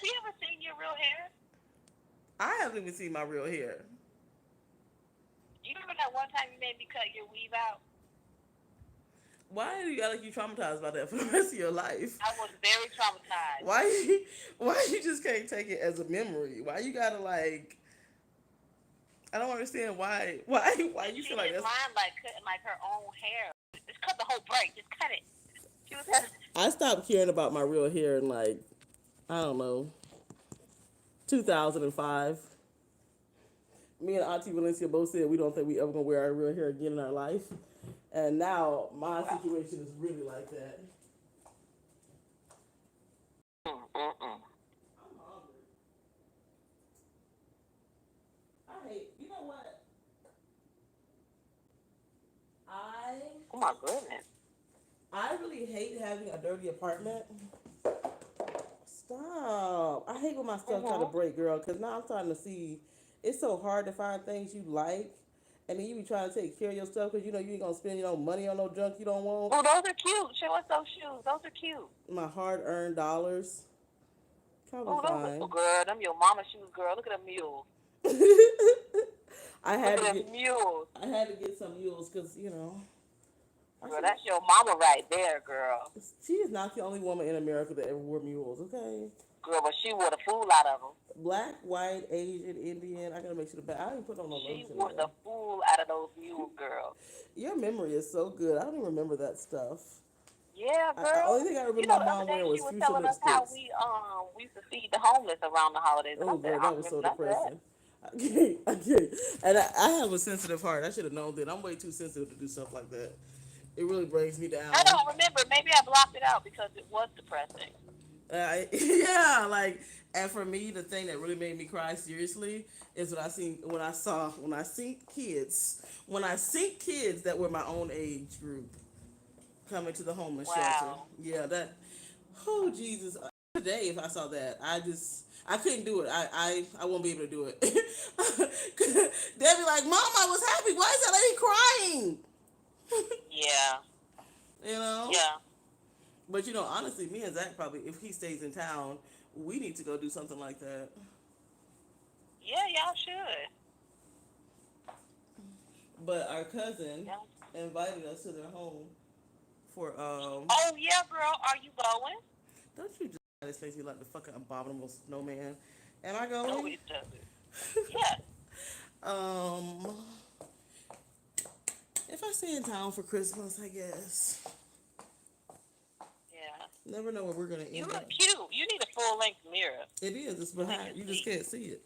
you ever seen your real hair? I haven't even seen my real hair. You remember that one time you made me cut your weave out? Why do you gotta you traumatized by that for the rest of your life? I was very traumatized. Why you, why you just can't take it as a memory? Why you gotta like? I don't understand why you She feel like didn't that's. mind like cutting like her own hair. Just cut the whole braid. Just cut it. She was having, I stopped caring about my real hair in like I don't know 2005. Me and Auntie Valencia both said we don't think we ever gonna wear our real hair again in our life, and now my wow. situation is really like that. Mm-mm-mm. I'm hungry. I hate. You know what? I Oh my goodness. I really hate having a dirty apartment. Stop. I hate when my stuff try to Mm-hmm. break, girl, because now I'm starting to see it's so hard to find things you like. And then you be trying to take care of your stuff because you know you ain't gonna spend your money on no junk you don't want. Oh, those are cute. Show us those shoes. Those are cute. My hard earned dollars. Probably Oh, those are, oh, fine. girl. Them your mama shoes, girl. Look at them mules. I Look had at to them get mules. I had to get some mules because you know I Girl, should. that's your mama right there, girl. She is not the only woman in America that ever wore mules. Okay. Girl, but she wore the fool out of them. Black, white, Asian, Indian. I gotta make sure the back. I didn't put on no She lotion wore there. the fool out of those mules, girl. Your memory is so good. I don't even remember that stuff. Yeah, Only girl. thing I You remember know, my the other mom day wearing she was was fuchsia telling us how lipsticks. we used to feed the homeless around the holidays, and I Oh, said girl, I that don't was remember so none of that. depressing. I can't. I can't. And I have a sensitive heart. I should have known that. I'm way too sensitive to do stuff like that. It really brings me I down. don't remember. Maybe I blocked it out because it was depressing. Yeah, like, and for me, the thing that really made me cry seriously is when I seen kids that were my own age group coming to the homeless shelter. Wow. Yeah, that. Oh Jesus! Today, if I saw that, I couldn't do it. I won't be able to do it. They'd be like, "Mom, I was happy. Why is that lady crying?" Yeah. You know. Yeah. But you know, honestly, me and Zach probably, if he stays in town, we need to go do something like that. Yeah, y'all should. But our cousin Yeah. invited us to their home for Oh yeah, girl. Are you going? don't you just this makes me like the fucking abominable snowman. Am I No, going? it doesn't. Yes. um if I stay in town for Christmas, I guess. Yeah. Never know where we're gonna You end look up. cute. You need a full length mirror It is, it's so we can behind, you just see. can't see it.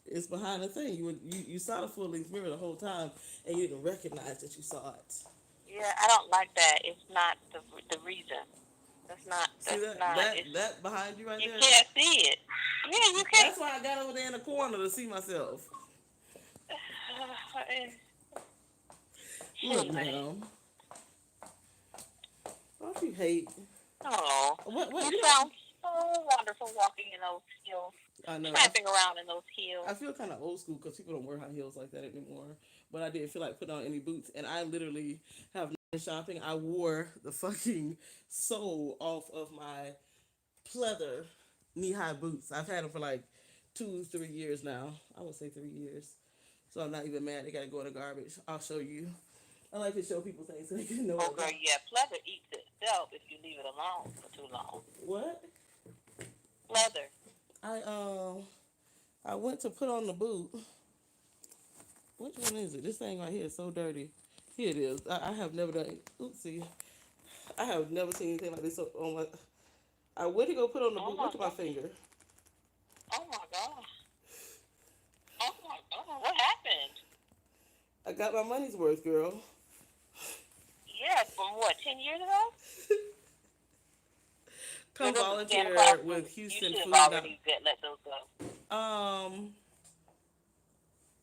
It's behind the thing. You saw the full length mirror the whole time and you didn't recognize that you saw it. Yeah, I don't like that. It's not the reason. That's not. See That's that not. that It's that behind you right you there? can't see it. Yeah, you can't. That's why I got over there in the corner to see myself. Look Anyway. now. Don't you hate Oh, what you you know? sound so wonderful walking in those heels, I know. tramping around in those heels. I feel kind of old school because people don't wear high heels like that anymore. But I didn't feel like putting on any boots, and I literally have been shopping. I wore the fucking sole off of my pleather knee-high boots. I've had them for like 2, 3 years now. I would say 3 years. So I'm not even mad. They gotta go in the garbage. I'll show you. I like to show people things so they can know Oh, what. girl, yeah, pleather eats itself if you leave it alone for too long. What? Pleather. I went to put on the boot. Which one is it? This thing right here is so dirty. Here it is. I have never done. Oopsie. I have never seen anything like this on my. I went to go put on the Oh boot. my Look at my god. finger. Oh my god. Oh my god. What happened? I got my money's worth, girl. Yeah, from what, 10 years ago? Come Those are Santa volunteer Claus with boots. You Houston should Food. have already let those go.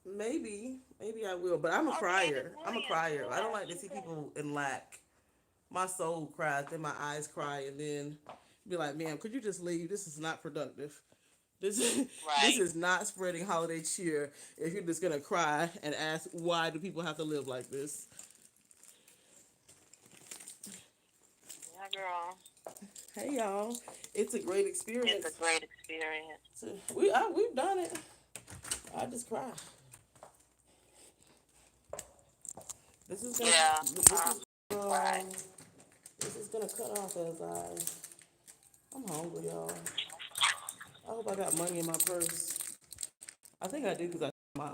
Maybe I will, but I'm a crier. I'm a crier. I don't like to see people in lack. My soul cries, then my eyes cry, and then be like, "Ma'am, could you just leave? This is not productive. This this Right. is not spreading holiday cheer. If you're just gonna cry and ask why do people have to live like this." Yeah, girl. Hey y'all, it's a great It's experience. a great experience. We've done it. I just cry. This is gonna Yeah. Right. um, this is gonna cut off as I'm hungry, y'all. I hope I got money in my purse. I think I do because I my